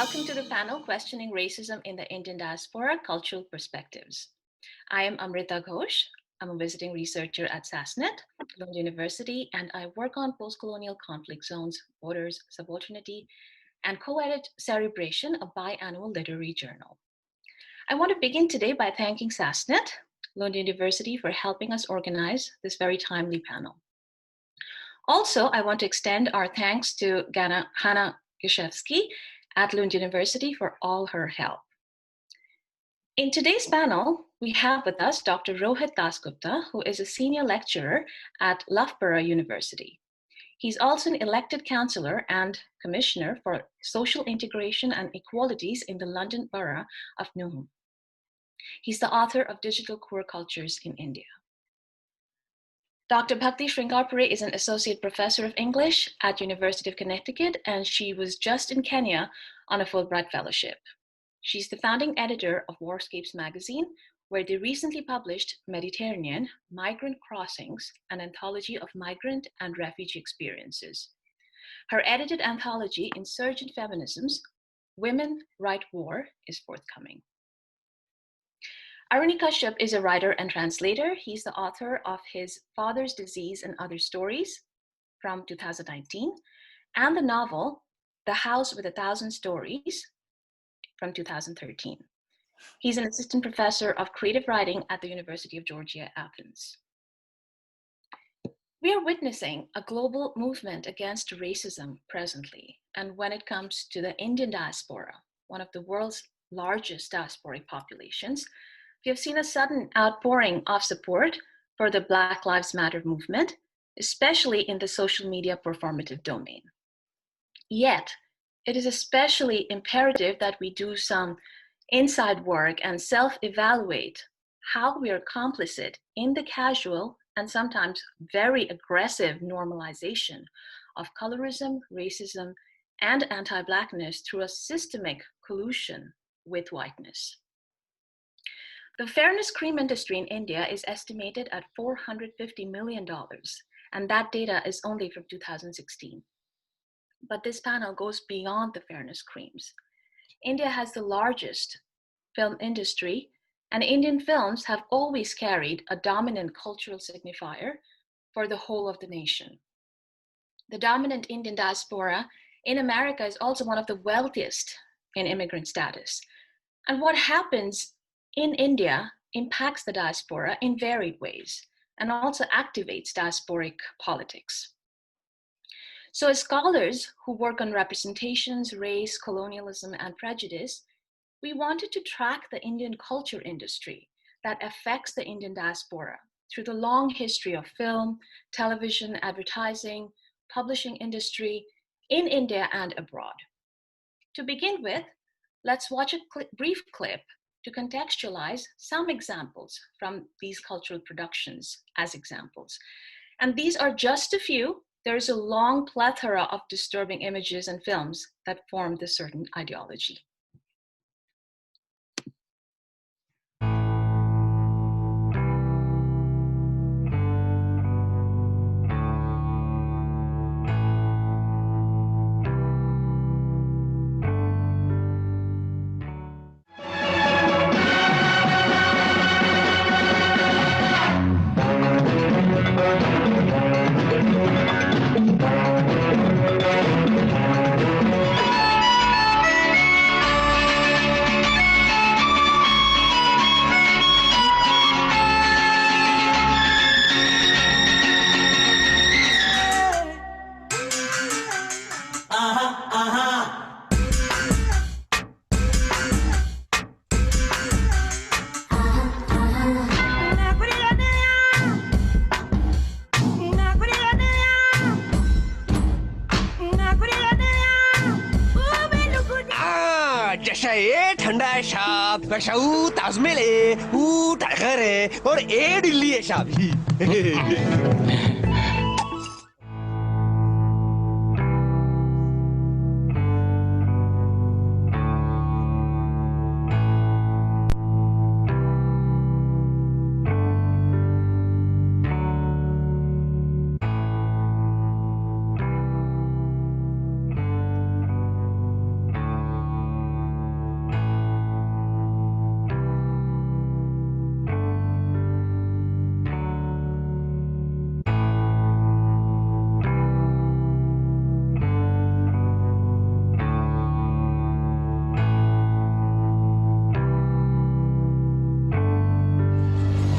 Welcome to the panel Questioning Racism in the Indian Diaspora, Cultural Perspectives. I am Amrita Ghosh. I'm a visiting researcher at Sasnet, Lund University, and I work on post-colonial conflict zones, borders, subalternity, and co-edit Cerebration, a biannual literary journal. I want to begin today by thanking Sasnet, Lund University, for helping us organize this very timely panel. Also, I want to extend our thanks to Hanna Grzewski at Lund University for all her help. In today's panel, we have with us Dr. Rohit Dasgupta, who is a senior lecturer at Loughborough University. He's also an elected councillor and commissioner for social integration and equalities in the London Borough of Newham. He's the author of Digital Queer Cultures in India. Dr. Bhakti Shringarpure is an associate professor of English at University of Connecticut, and she was just in Kenya on a Fulbright fellowship. She's the founding editor of Warscapes magazine, where they recently published Mediterranean Migrant Crossings, an anthology of migrant and refugee experiences. Her edited anthology, Insurgent Feminisms, Women Write War, is forthcoming. Aruni Kashyap is a writer and translator. He's the author of his Father's Disease and Other Stories from 2019, and the novel The House with 1,000 Stories from 2013. He's an assistant professor of creative writing at the University of Georgia, Athens. We are witnessing a global movement against racism presently, and when it comes to the Indian diaspora, one of the world's largest diasporic populations, we have seen a sudden outpouring of support for the Black Lives Matter movement, especially in the social media performative domain. Yet, it is especially imperative that we do some inside work and self-evaluate how we are complicit in the casual and sometimes very aggressive normalization of colorism, racism, and anti-Blackness through a systemic collusion with whiteness. The fairness cream industry in India is estimated at $450 million, and that data is only from 2016. But this panel goes beyond the fairness creams. India has the largest film industry, and Indian films have always carried a dominant cultural signifier for the whole of the nation. The dominant Indian diaspora in America is also one of the wealthiest in immigrant status. And what happens in India impacts the diaspora in varied ways and also activates diasporic politics. So as scholars who work on representations, race, colonialism, and prejudice, we wanted to track the Indian culture industry that affects the Indian diaspora through the long history of film, television, advertising, publishing industry in India and abroad. To begin with, let's watch a brief clip to contextualize some examples from these cultural productions as examples. And these are just a few. There's a long plethora of disturbing images and films that form this certain ideology. Kashyap, Tazmele, Tagare, or Edili Shabi.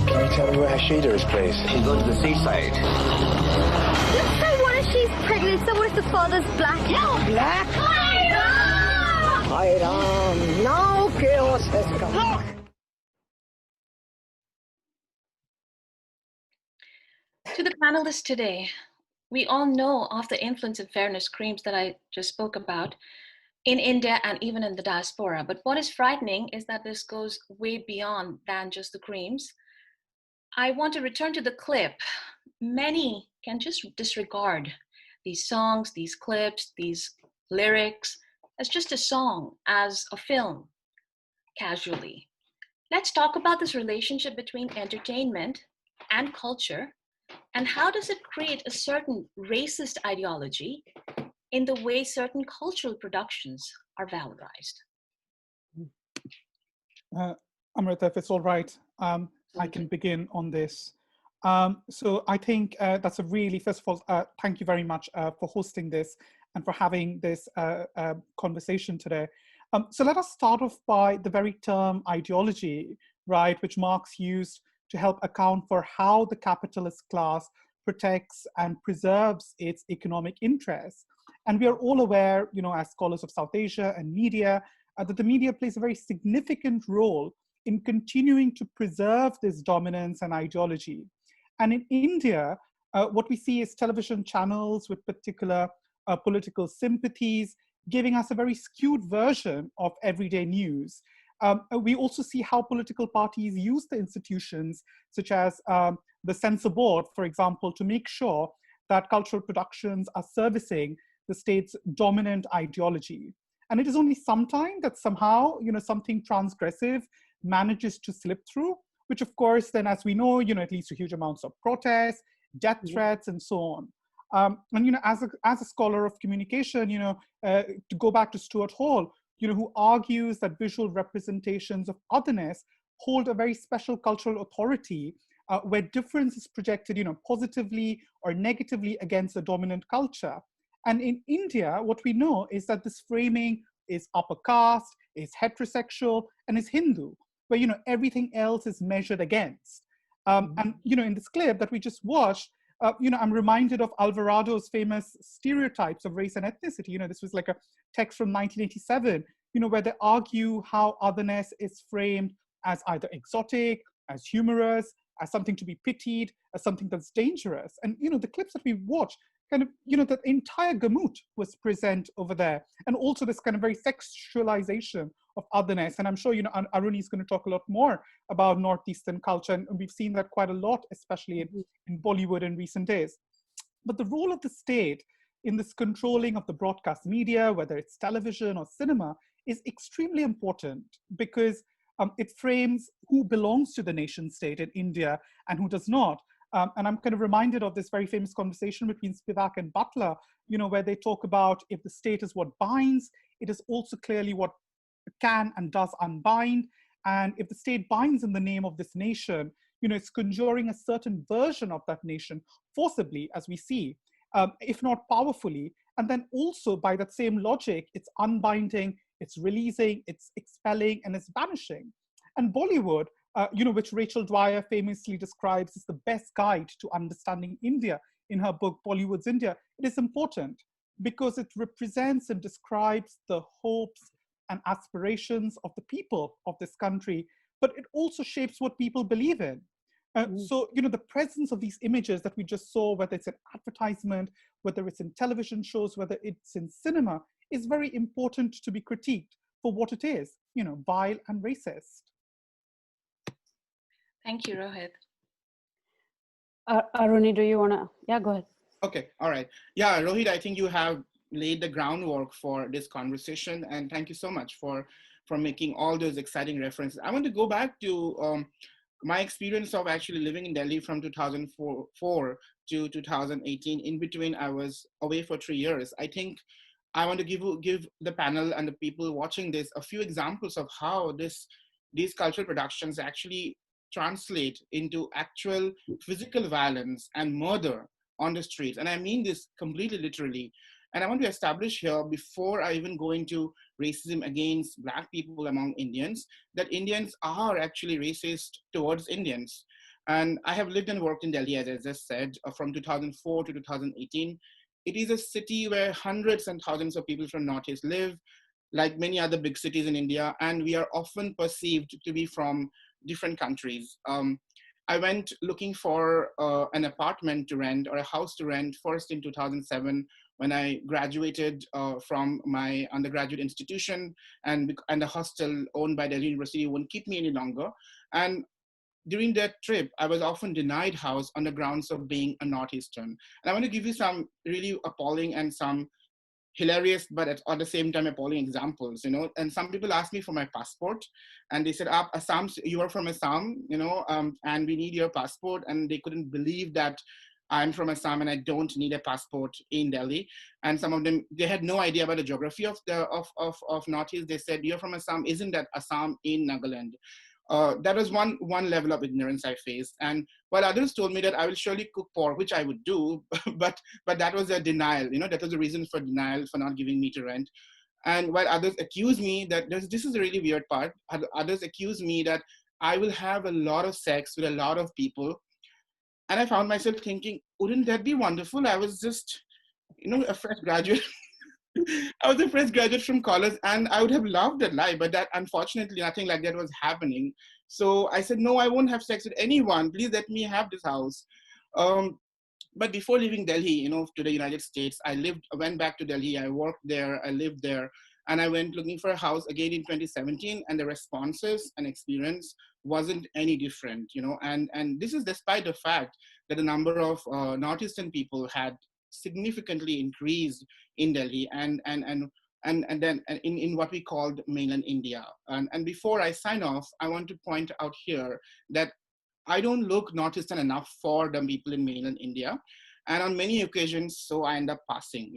Can you tell me where Hashida is placed? She's going to the seaside. Let's say what if she's pregnant? So what if the father's black? Black? Hide on. Now chaos has come. To the panelists today, we all know of the influence and fairness creams that I just spoke about in India and even in the diaspora. But what is frightening is that this goes way beyond than just the creams. I want to return to the clip. Many can just disregard these songs, these clips, these lyrics as just a song, as a film, casually. Let's talk about this relationship between entertainment and culture, and how does it create a certain racist ideology in the way certain cultural productions are valorized? Amrita, if it's all right, I can begin on this. So I think that's a really, first of all, thank you very much for hosting this and for having this conversation today. So let us start off by the very term ideology, right, which Marx used to help account for how the capitalist class protects and preserves its economic interests. And we are all aware, you know, as scholars of South Asia and media, that the media plays a very significant role in continuing to preserve this dominance and ideology. And in India, what we see is television channels with particular political sympathies, giving us a very skewed version of everyday news. We also see how political parties use the institutions, such as the censor board, for example, to make sure that cultural productions are servicing the state's dominant ideology. And it is only sometime that somehow, you know, something transgressive manages to slip through, which of course then, as we know, you know, it leads to huge amounts of protests, death threats, and so on. And, you know, as a scholar of communication, you know, to go back to Stuart Hall, you know, who argues that visual representations of otherness hold a very special cultural authority, where difference is projected, you know, positively or negatively against the dominant culture. And in India, what we know is that this framing is upper caste, is heterosexual, and is Hindu, where, you know, everything else is measured against. And, you know, in this clip that we just watched, you know, I'm reminded of Alvarado's famous stereotypes of race and ethnicity. You know, this was like a text from 1987, you know, where they argue how otherness is framed as either exotic, as humorous, as something to be pitied, as something that's dangerous. And, you know, the clips that we watch kind of, you know, the entire gamut was present over there. And also this kind of very sexualization of otherness. And I'm sure, you know, Aruni is going to talk a lot more about Northeastern culture. And we've seen that quite a lot, especially in Bollywood in recent days. But the role of the state in this controlling of the broadcast media, whether it's television or cinema, is extremely important, because it frames who belongs to the nation state in India and who does not. And I'm kind of reminded of this very famous conversation between Spivak and Butler, you know, where they talk about if the state is what binds, it is also clearly what can and does unbind. And if the state binds in the name of this nation, you know, it's conjuring a certain version of that nation forcibly, as we see, if not powerfully. And then also by that same logic, it's unbinding, it's releasing, it's expelling, and it's banishing. And Bollywood, you know, which Rachel Dwyer famously describes as the best guide to understanding India in her book, Bollywood's India, it is important because it represents and describes the hopes and aspirations of the people of this country, but it also shapes what people believe in. So, you know, the presence of these images that we just saw, whether it's an advertisement, whether it's in television shows, whether it's in cinema, is very important to be critiqued for what it is, you know, vile and racist. Thank you, Rohit. Aruni, do you want to? Yeah, go ahead. Okay, all right. Yeah, Rohit, I think you have laid the groundwork for this conversation, and thank you so much for making all those exciting references. I want to go back to my experience of actually living in Delhi from 2004 to 2018. In between, I was away for 3 years. I think I want to give the panel and the people watching this a few examples of how these cultural productions actually translate into actual physical violence and murder on the streets. And I mean this completely literally. And I want to establish here, before I even go into racism against Black people among Indians, that Indians are actually racist towards Indians. And I have lived and worked in Delhi, as I just said, from 2004 to 2018. It is a city where hundreds and thousands of people from Northeast live, like many other big cities in India, and we are often perceived to be from different countries. I went looking for an apartment to rent or a house to rent first in 2007 when I graduated from my undergraduate institution, and the hostel owned by Delhi University wouldn't keep me any longer. And during that trip, I was often denied house on the grounds of being a Northeastern. And I want to give you some really appalling and some hilarious, but at the same time appalling examples, And some people asked me for my passport, and they said, Assam, you are from Assam, and we need your passport. And they couldn't believe that I'm from Assam and I don't need a passport in Delhi. And some of them, they had no idea about the geography of Northeast. They said, you're from Assam, isn't that Assam in Nagaland? That was one level of ignorance I faced. And while others told me that I will surely cook pork, which I would do, but that was a denial, that was a reason for denial for not giving me to rent. And while others accuse me that, this is a really weird part, others accuse me that I will have a lot of sex with a lot of people. And I found myself thinking, wouldn't that be wonderful? I was just, a fresh graduate. I was a fresh graduate from college, and I would have loved that life, but that unfortunately nothing like that was happening. So I said, no, I won't have sex with anyone. Please let me have this house. But before leaving Delhi, to the United States, I went back to Delhi. I worked there. I lived there, and I went looking for a house again in 2017, and the responses and experience wasn't any different, And this is despite the fact that the number of Northeastern people had significantly increased in Delhi and then in what we called mainland India. And before I sign off, I want to point out here that I don't look Northeastern enough for the people in mainland India. And on many occasions, so I end up passing,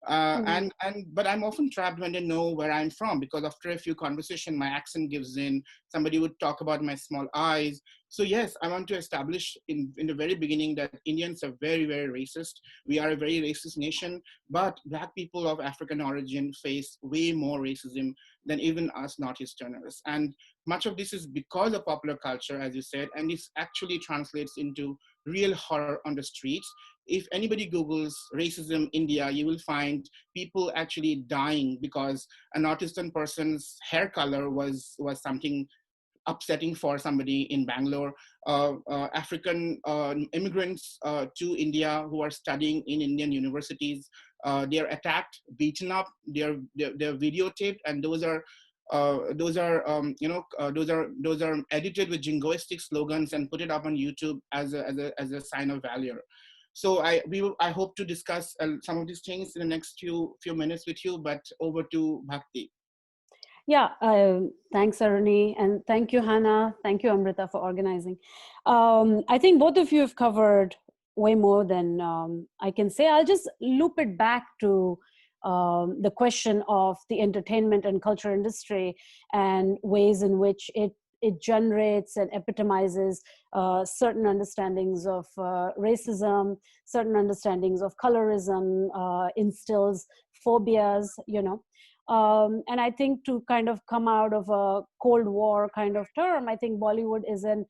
but I'm often trapped when they know where I'm from, because after a few conversations, my accent gives in. Somebody would talk about my small eyes. So yes, I want to establish in the very beginning that Indians are very, very racist. We are a very racist nation, but Black people of African origin face way more racism than even us Northeasterners. And much of this is because of popular culture, as you said, and this actually translates into real horror on the streets. If anybody Googles racism India, you will find people actually dying because a Northeastern person's hair color was something upsetting for somebody in Bangalore. African immigrants to India who are studying in Indian universities, they are attacked, beaten up, they're videotaped, and those are edited with jingoistic slogans and put it up on YouTube as a sign of valor. So I hope to discuss some of these things in the next few minutes with you, but over to Bhakti. Yeah, thanks, Aruni, and thank you, Hannah. Thank you, Amrita, for organizing. I think both of you have covered way more than I can say. I'll just loop it back to the question of the entertainment and culture industry and ways in which it generates and epitomizes certain understandings of racism, certain understandings of colorism, instills phobias, and I think to kind of come out of a Cold War kind of term, I think Bollywood is an,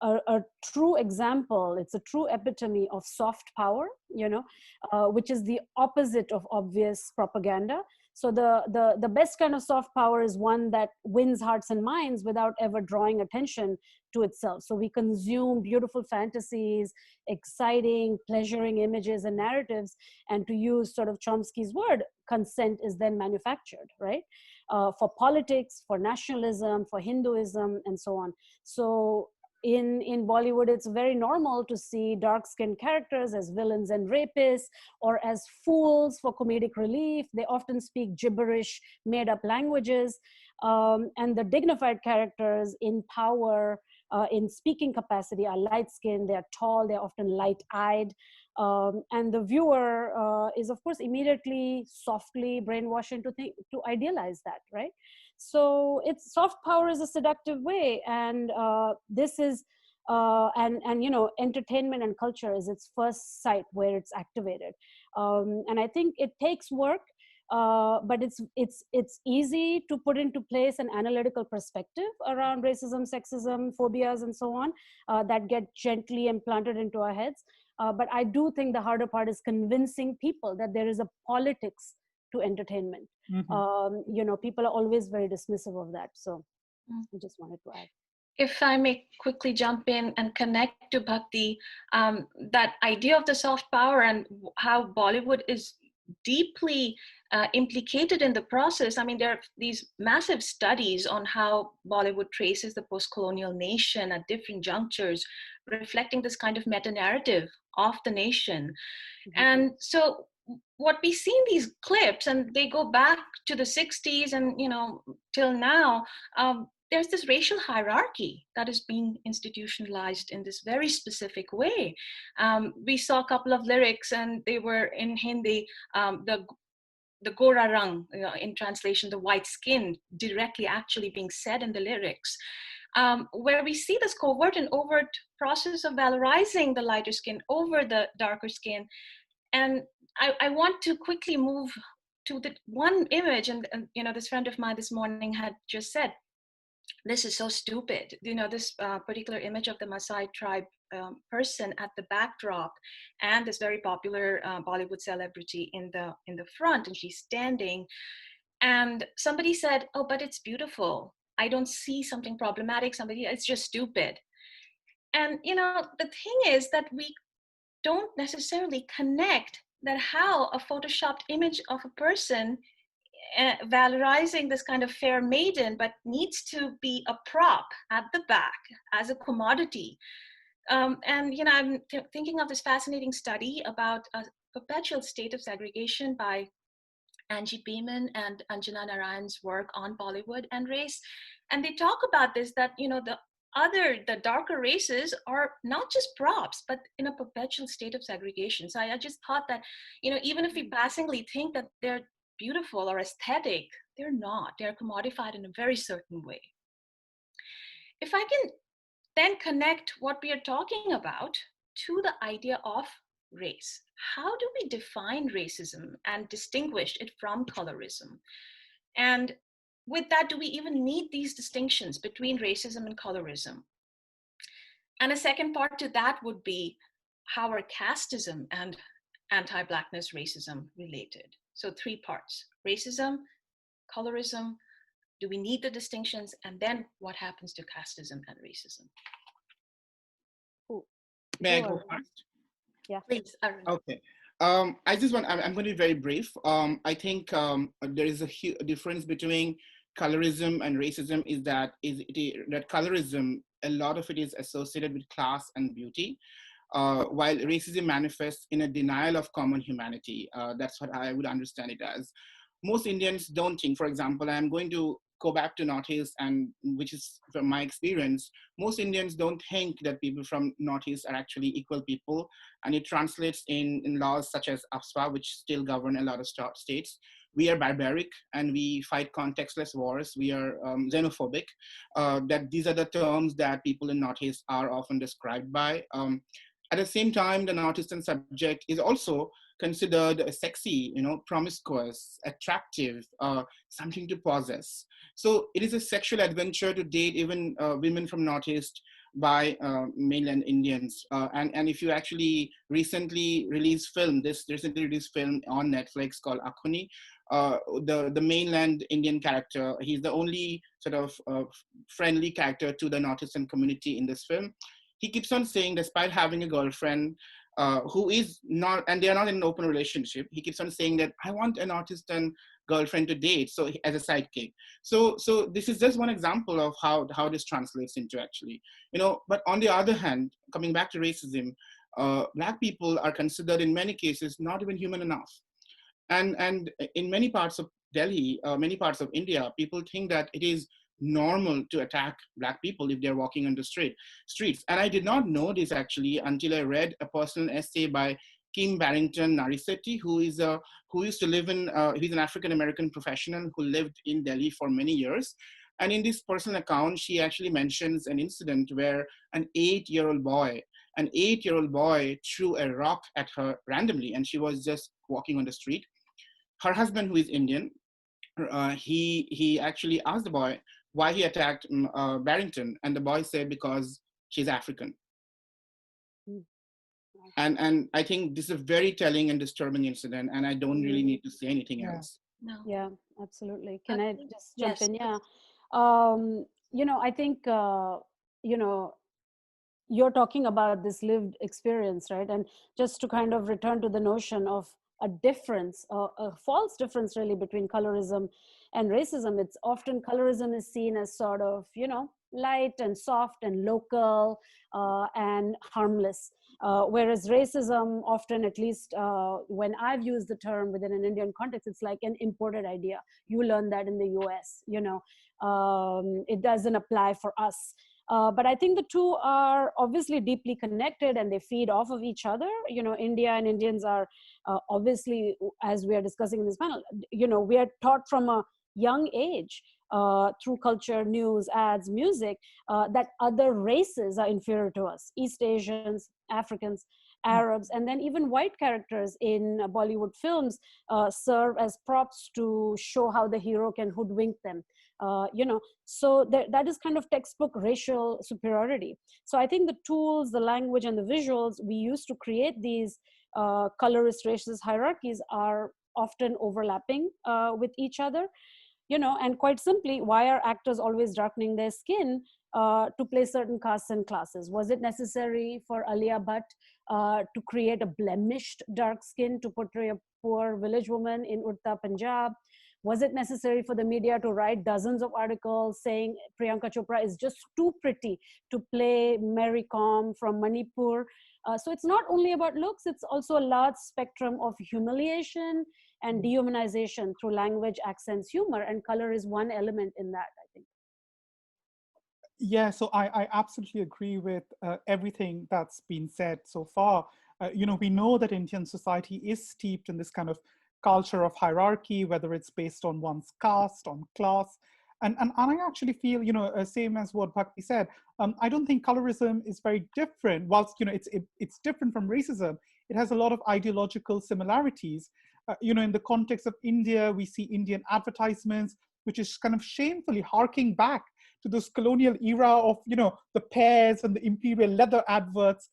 a true example. It's a true epitome of soft power, which is the opposite of obvious propaganda. So the best kind of soft power is one that wins hearts and minds without ever drawing attention to itself. So we consume beautiful fantasies, exciting, pleasuring images and narratives. And to use sort of Chomsky's word, consent is then manufactured, right? For politics, for nationalism, for Hinduism, and so on. So in Bollywood, it's very normal to see dark-skinned characters as villains and rapists, or as fools for comedic relief. They often speak gibberish, made-up languages. And the dignified characters in power, in speaking capacity, are light-skinned, they're tall, they're often light-eyed. And the viewer is, of course, immediately, softly brainwashed to idealize that, right? So it's soft power is a seductive way, and this is entertainment and culture is its first site where it's activated, and I think it takes work. but it's easy to put into place an analytical perspective around racism, sexism, phobias, and so on, that get gently implanted into our heads. But I do think the harder part is convincing people that there is a politics to entertainment. People are always very dismissive of that. So I just wanted to add. If I may quickly jump in and connect to Bhakti, that idea of the soft power and how Bollywood is deeply implicated in the process. I mean, there are these massive studies on how Bollywood traces the post-colonial nation at different junctures, reflecting this kind of meta-narrative of the nation. And so what we see in these clips, and they go back to the 60s and, till now, there's this racial hierarchy that is being institutionalized in this very specific way. We saw a couple of lyrics and they were in Hindi, the Gora Rang, in translation, the white skin, directly actually being said in the lyrics, where we see this covert and overt process of valorizing the lighter skin over the darker skin. And I want to quickly move to the one image, and this friend of mine this morning had just said, this is so stupid. This particular image of the Maasai tribe person at the backdrop, and this very popular Bollywood celebrity in the front, and she's standing. And somebody said, "Oh, but it's beautiful. I don't see something problematic." It's just stupid. And the thing is that we don't necessarily connect that how a photoshopped image of a person valorizing this kind of fair maiden, but needs to be a prop at the back as a commodity. I'm thinking of this fascinating study about a perpetual state of segregation by Angie Beeman and Anjana Narayan's work on Bollywood and race. And they talk about this, that, the darker races are not just props, but in a perpetual state of segregation. So I just thought that, even if we passingly think that they're beautiful or aesthetic, they're not. They're commodified in a very certain way. If I can then connect what we are talking about to the idea of race, how do we define racism and distinguish it from colorism? And with that, do we even need these distinctions between racism and colorism? And a second part to that would be, how are casteism and anti-Blackness racism related? So 3 parts: racism, colorism, do we need the distinctions? And then what happens to casteism and racism? May I go first? Yeah. Please, Aruni. Okay. I'm going to be very brief. I think there is a huge difference between colorism and racism, is that colorism, a lot of it is associated with class and beauty, while racism manifests in a denial of common humanity. That's what I would understand it as. Most Indians don't think, for example, I'm going to go back to Northeast, and which is from my experience, most Indians don't think that people from Northeast are actually equal people. And it translates in laws such as AFSPA, which still govern a lot of states. We are barbaric and we fight contextless wars. We are xenophobic. That these are the terms that people in Northeast are often described by. At the same time, the Northeastern subject is also considered sexy, promiscuous, attractive, something to possess. So it is a sexual adventure to date even women from Northeast by mainland Indians. And if you actually recently released film on Netflix called Aruni, the mainland Indian character, he's the only sort of friendly character to the Northeastern community in this film. He keeps on saying, despite having a girlfriend who is not, and they are not in an open relationship, he keeps on saying that I want an Northeastern girlfriend to date, so as a sidekick. So this is just one example of how this translates into actually, but on the other hand, coming back to racism, Black people are considered in many cases not even human enough. And in many parts of Delhi, many parts of India, people think that it is normal to attack Black people if they're walking on the streets. And I did not know this actually until I read a personal essay by Kim Barrington Narisetti, who used to live in, he's an African-American professional who lived in Delhi for many years. And in this personal account, she actually mentions an incident where an 8-year-old boy threw a rock at her randomly, and she was just walking on the street. her husband, who is Indian, he actually asked the boy why he attacked Barrington, and the boy said because she's African. And I think this is a very telling and disturbing incident, and I don't really need to say anything else. No. Yeah, absolutely. Can I just jump Yes. in? Yeah. I think, you're talking about this lived experience, right? And just to kind of return to the notion of a difference, a false difference really between colorism and racism. It's often colorism is seen as sort of, light and soft and local and harmless. Whereas racism often, at least when I've used the term within an Indian context, it's like an imported idea. You learn that in the US, it doesn't apply for us. But I think the two are obviously deeply connected and they feed off of each other. India and Indians are obviously, as we are discussing in this panel, we are taught from a young age through culture, news, ads, music, that other races are inferior to us. East Asians, Africans, Arabs, and then even white characters in Bollywood films serve as props to show how the hero can hoodwink them. So that is kind of textbook racial superiority. So I think the tools, the language, and the visuals we use to create these colorist racist hierarchies are often overlapping with each other. And quite simply, why are actors always darkening their skin to play certain castes and classes? Was it necessary for Alia Bhatt to create a blemished dark skin to portray a poor village woman in Uttar Punjab? Was it necessary for the media to write dozens of articles saying Priyanka Chopra is just too pretty to play Mary Kom from Manipur? So it's not only about looks, it's also a large spectrum of humiliation and dehumanization through language, accents, humor, and color is one element in that, I think. Yeah, so I absolutely agree with everything that's been said so far. We know that Indian society is steeped in this kind of culture of hierarchy, whether it's based on one's caste, on class. And I actually feel, same as what Bhakti said, I don't think colorism is very different. Whilst, it's different from racism, it has a lot of ideological similarities. In the context of India, we see Indian advertisements, which is kind of shamefully harking back to this colonial era of, the pears and the imperial leather adverts.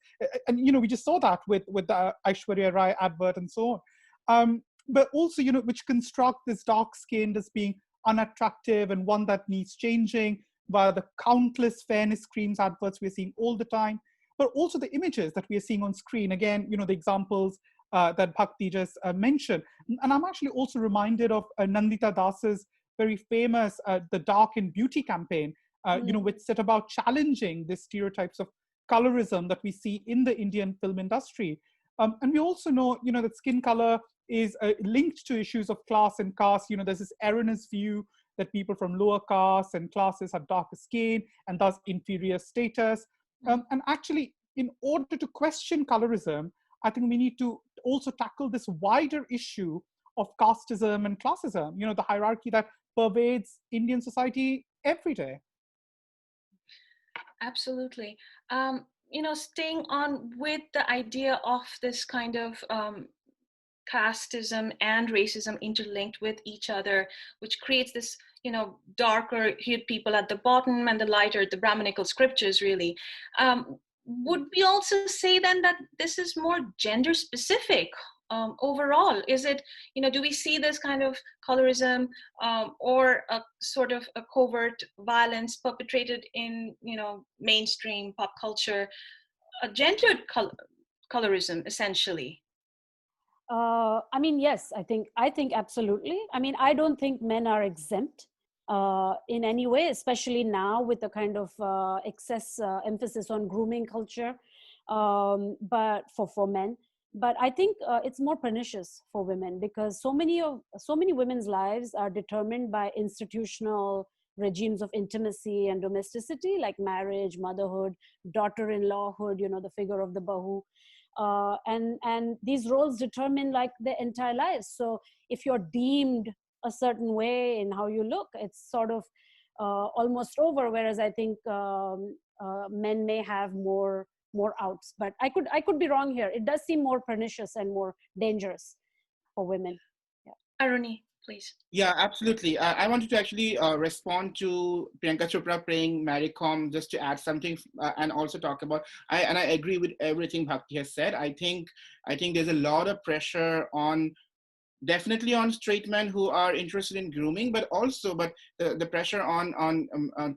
And, we just saw that with the Aishwarya Rai advert and so on. But also, which construct this dark skin as being unattractive and one that needs changing via the countless fairness creams adverts we're seeing all the time, but also the images that we are seeing on screen. Again, the examples that Bhakti just mentioned. And I'm actually also reminded of Nandita Das's very famous The Dark in Beauty campaign, which set about challenging the stereotypes of colorism that we see in the Indian film industry. And we also know, that skin color is linked to issues of class and caste. There's this erroneous view that people from lower castes and classes have darker skin and thus inferior status. And actually, in order to question colorism, I think we need to also tackle this wider issue of casteism and classism, the hierarchy that pervades Indian society every day. Absolutely. Staying on with the idea of this kind of casteism and racism interlinked with each other, which creates this, darker hued people at the bottom and the lighter, the Brahminical scriptures, really. Would we also say then that this is more gender specific overall? Is it, do we see this kind of colorism or a sort of a covert violence perpetrated in, mainstream pop culture, a gendered colorism essentially? Yes, I think absolutely. I don't think men are exempt in any way, especially now with the kind of excess emphasis on grooming culture, but for men. But I think it's more pernicious for women because so many women's lives are determined by institutional regimes of intimacy and domesticity, like marriage, motherhood, daughter-in-lawhood, the figure of the bahu. And these roles determine like their entire lives. So if you're deemed a certain way in how you look, it's sort of almost over. Whereas I think men may have more outs, but I could be wrong here. It does seem more pernicious and more dangerous for women. Aruni, please. Yeah, absolutely. I wanted to actually respond to Priyanka Chopra playing Mary Kom, just to add something, and also talk about. I agree with everything Bhakti has said. I think there's a lot of pressure on, definitely on straight men who are interested in grooming, but the pressure on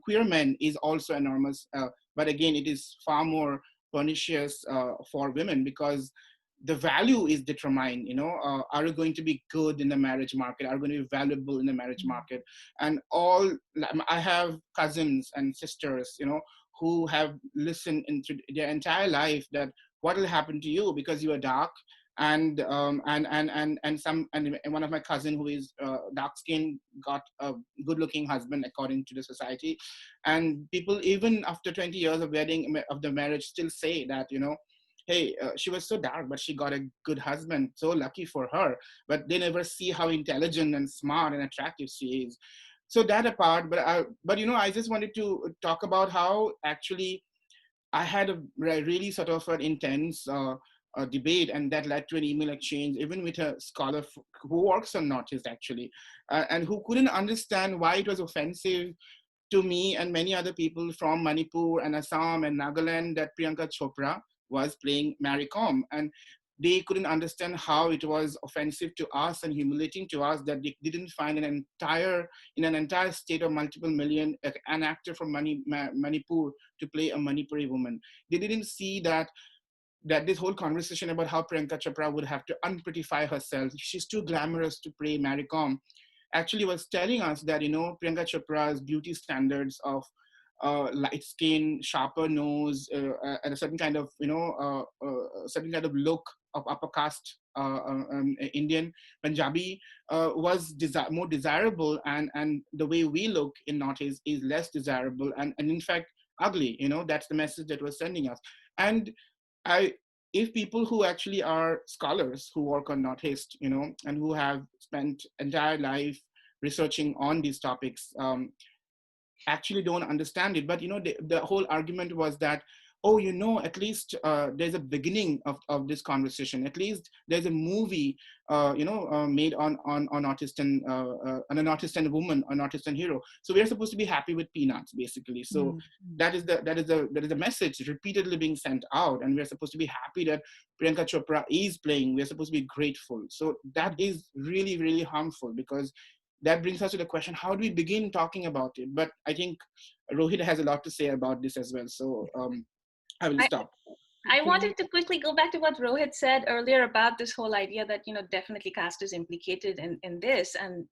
queer men is also enormous. But again, it is far more pernicious for women, because the value is determined. Are you going to be good in the marriage market? Are you going to be valuable in the marriage market? And I have cousins and sisters, who have listened into their entire life that what will happen to you because you are dark, and one of my cousin who is dark skinned got a good looking husband according to the society, and people even after 20 years of the marriage still say that, hey, she was so dark but she got a good husband, so lucky for her. But they never see how intelligent and smart and attractive she is. So that apart, but I just wanted to talk about how actually I had a really sort of an intense debate, and that led to an email exchange, even with a scholar who works on Northeast actually, and who couldn't understand why it was offensive to me and many other people from Manipur and Assam and Nagaland that Priyanka Chopra was playing Mary Kom. And they couldn't understand how it was offensive to us and humiliating to us that they didn't find in an entire state of multiple million, an actor from Manipur to play a Manipuri woman. They didn't see that this whole conversation about how Priyanka Chopra would have to unprettify herself, she's too glamorous to play Mary Kom, actually was telling us that, Priyanka Chopra's beauty standards of light skin, sharper nose, and a certain kind of, certain kind of look of upper caste Indian, Punjabi, was more desirable, and the way we look in Northeast is less desirable and in fact ugly. That's the message that was sending us. And if people who actually are scholars who work on Northeast, and who have spent entire life researching on these topics, actually don't understand it. But the whole argument was that, at least there's a beginning of this conversation. At least there's a movie, made on artist and an artist and a woman, an artist and hero. So we're supposed to be happy with peanuts, basically. So that is the message repeatedly being sent out, and we're supposed to be happy that Priyanka Chopra is playing. We're supposed to be grateful. So that is really, really harmful, because that brings us to the question, how do we begin talking about it? But I think Rohit has a lot to say about this as well. So I will stop. I wanted to quickly go back to what Rohit said earlier about this whole idea that, definitely caste is implicated in this and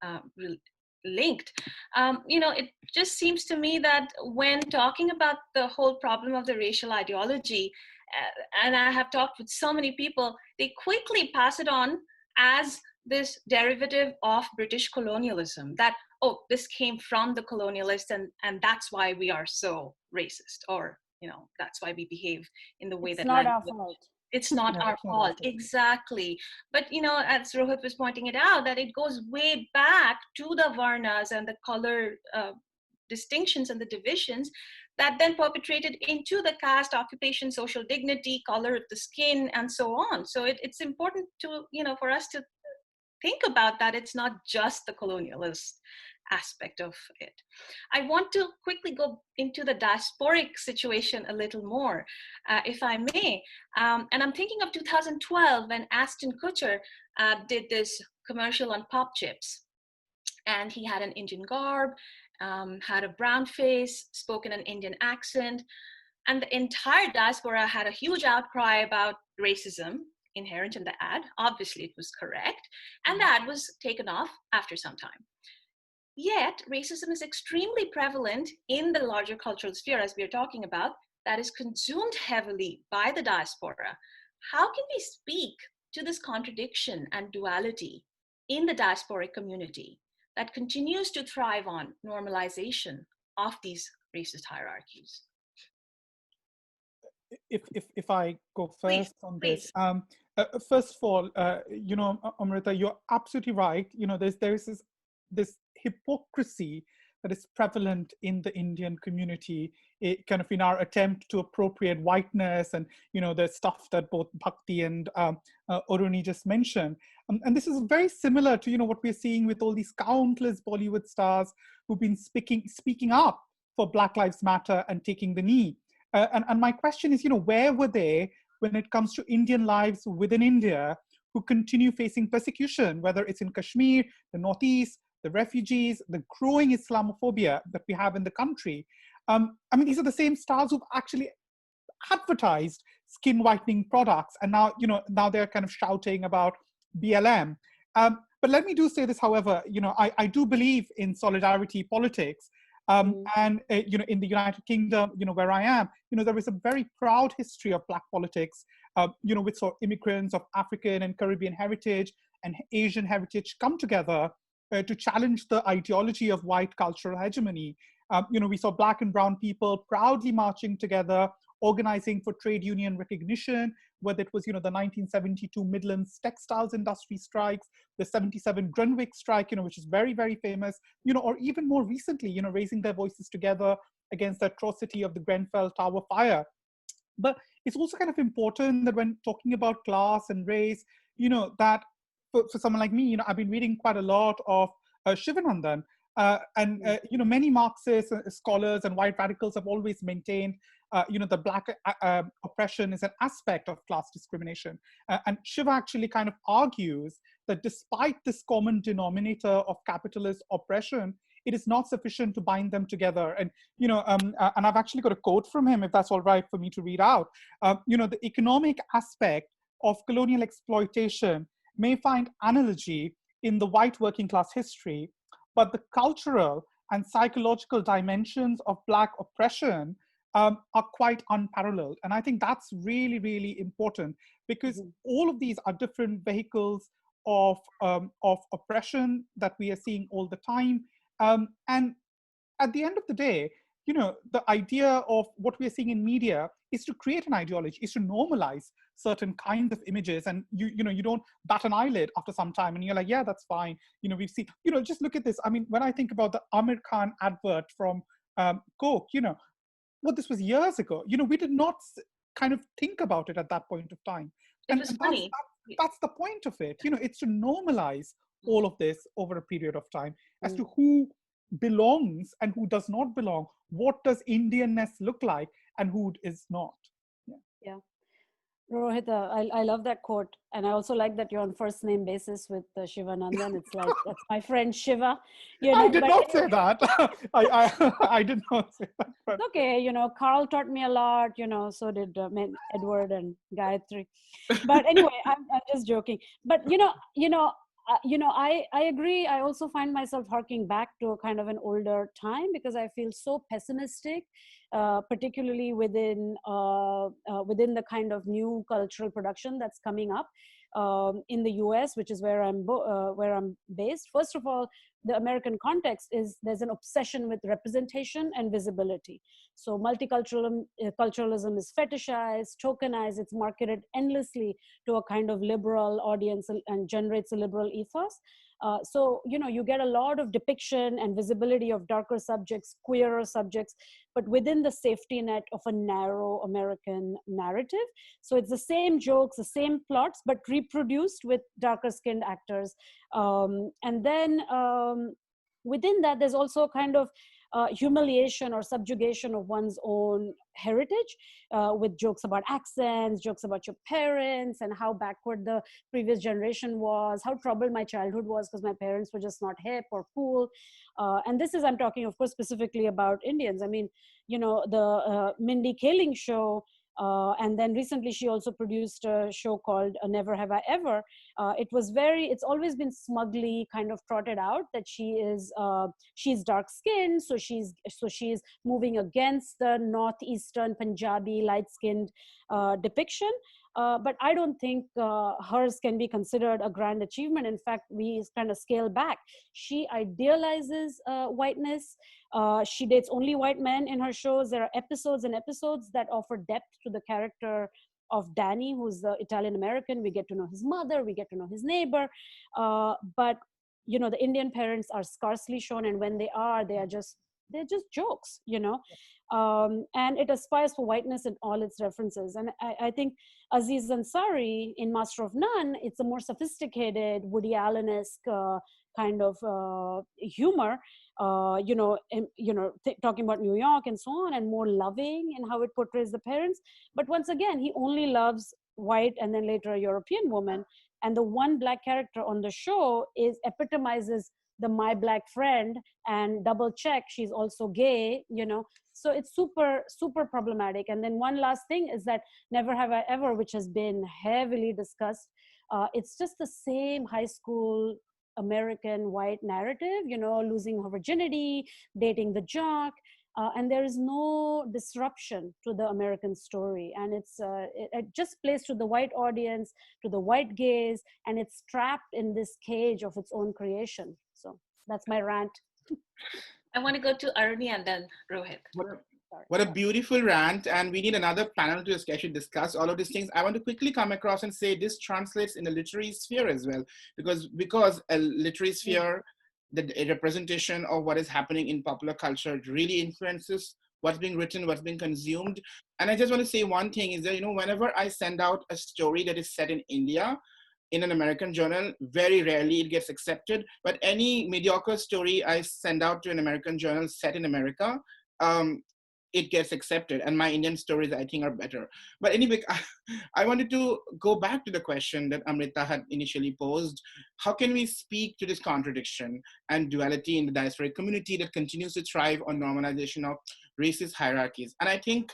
linked. It just seems to me that when talking about the whole problem of the racial ideology, and I have talked with so many people, they quickly pass it on as this derivative of British colonialism, that, this came from the colonialists and that's why we are so racist, or, that's why we behave in the way that. It's not our fault. It's not our fault, exactly. But, as Rohit was pointing it out, that it goes way back to the Varnas and the color distinctions and the divisions that then perpetrated into the caste, occupation, social dignity, color of the skin, and so on. So it's important to, for us to think about that. It's not just the colonialist aspect of it. I want to quickly go into the diasporic situation a little more, if I may. And I'm thinking of 2012 when Ashton Kutcher did this commercial on pop chips. And he had an Indian garb, had a brown face, spoke in an Indian accent. And the entire diaspora had a huge outcry about racism inherent in the ad. Obviously, it was correct. And the ad was taken off after some time. Yet, racism is extremely prevalent in the larger cultural sphere, as we are talking about, that is consumed heavily by the diaspora. How can we speak to this contradiction and duality in the diasporic community that continues to thrive on normalization of these racist hierarchies? If I go first on please. this, first of all, Amrita, you're absolutely right. There is this hypocrisy that is prevalent in the Indian community, kind of in our attempt to appropriate whiteness and, the stuff that both Bhakti and Aruni just mentioned. And this is very similar to, what we're seeing with all these countless Bollywood stars who've been speaking up for Black Lives Matter and taking the knee. And my question is, where were they when it comes to Indian lives within India who continue facing persecution, whether it's in Kashmir, the Northeast, the refugees, the growing Islamophobia that we have in the country? These are the same stars who've actually advertised skin whitening products, and now, now they're kind of shouting about BLM. But let me do say this, however, I do believe in solidarity politics. And, in the United Kingdom, where I am, there is a very proud history of Black politics, with sort of immigrants of African and Caribbean heritage and Asian heritage come together to challenge the ideology of white cultural hegemony. We saw Black and brown people proudly marching together, organizing for trade union recognition, whether it was, the 1972 Midlands textiles industry strikes, the 77 Grunwick strike, which is very, very famous, or even more recently, raising their voices together against the atrocity of the Grenfell Tower fire. But it's also kind of important that when talking about class and race, that for someone like me, I've been reading quite a lot of Shivanandan, many Marxist scholars and white radicals have always maintained the Black oppression is an aspect of class discrimination. And Shiva actually kind of argues that despite this common denominator of capitalist oppression, it is not sufficient to bind them together. And, and I've actually got a quote from him, if that's all right for me to read out. The economic aspect of colonial exploitation may find analogy in the white working class history, but the cultural and psychological dimensions of Black oppression are quite unparalleled. And I think that's really, really important, because all of these are different vehicles of oppression that we are seeing all the time. And at the end of the day, the idea of what we are seeing in media is to create an ideology, is to normalize certain kinds of images. And you don't bat an eyelid after some time and you're like, yeah, that's fine. We've seen, just look at this. When I think about the Amir Khan advert from Coke, this was years ago. We did not kind of think about it at that point of time. And that's the point of it. It's to normalize all of this over a period of time as to who belongs and who does not belong. What does Indianness look like and who is not? Yeah. Rohit, I love that quote. And I also like that you're on first name basis with Shivanandan. It's like, that's my friend Shiva. I did not say that. I did not say that. But. Okay, Carl taught me a lot, so did Edward and Gayatri. But anyway, I'm just joking. But, I agree. I also find myself harking back to a kind of an older time, because I feel so pessimistic, particularly within the kind of new cultural production that's coming up in the US, which is where I'm based. First of all, the American context is there's an obsession with representation and visibility. So multiculturalism is fetishized, tokenized, it's marketed endlessly to a kind of liberal audience and generates a liberal ethos. So, you get a lot of depiction and visibility of darker subjects, queerer subjects, but within the safety net of a narrow American narrative. So it's the same jokes, the same plots, but reproduced with darker skinned actors. And then within that, there's also a kind of humiliation or subjugation of one's own heritage, with jokes about accents, jokes about your parents and how backward the previous generation was, how troubled my childhood was because my parents were just not hip or cool. And this is, I'm talking, of course, specifically about Indians. The Mindy Kaling show, and then recently she also produced a show called Never Have I Ever. It's always been smugly kind of trotted out that she's dark skinned, so she's moving against the northeastern Punjabi light skinned depiction. But I don't think hers can be considered a grand achievement. In fact, we kind of scale back. She idealizes whiteness. She dates only white men in her shows. There are episodes and episodes that offer depth to the character of Danny, who's the Italian American. We get to know his mother, we get to know his neighbor. But the Indian parents are scarcely shown, and when they are just jokes, and it aspires for whiteness in all its references. And I think Aziz Ansari in Master of None, it's a more sophisticated Woody Allen-esque kind of humor, talking about New York and so on, and more loving in how it portrays the parents. But once again, he only loves white and then later a European woman. And the one black character on the show epitomizes the my black friend, and double check, she's also gay, So it's super, super problematic. And then one last thing is that Never Have I Ever, which has been heavily discussed, it's just the same high school American white narrative, losing her virginity, dating the jock, and there is no disruption to the American story. And it just plays to the white audience, to the white gaze, and it's trapped in this cage of its own creation. So that's my rant. I want to go to Aruni and then Rohit. What a beautiful rant. And we need another panel to actually discuss all of these things. I want to quickly come across and say this translates in the literary sphere as well, because a literary sphere, a representation of what is happening in popular culture really influences what's being written, what's being consumed. And I just want to say one thing is that, whenever I send out a story that is set in India, in an American journal, very rarely it gets accepted. But any mediocre story I send out to an American journal set in America, it gets accepted. And my Indian stories, I think, are better. But anyway, I wanted to go back to the question that Amrita had initially posed. How can we speak to this contradiction and duality in the diasporic community that continues to thrive on normalization of racist hierarchies? And I think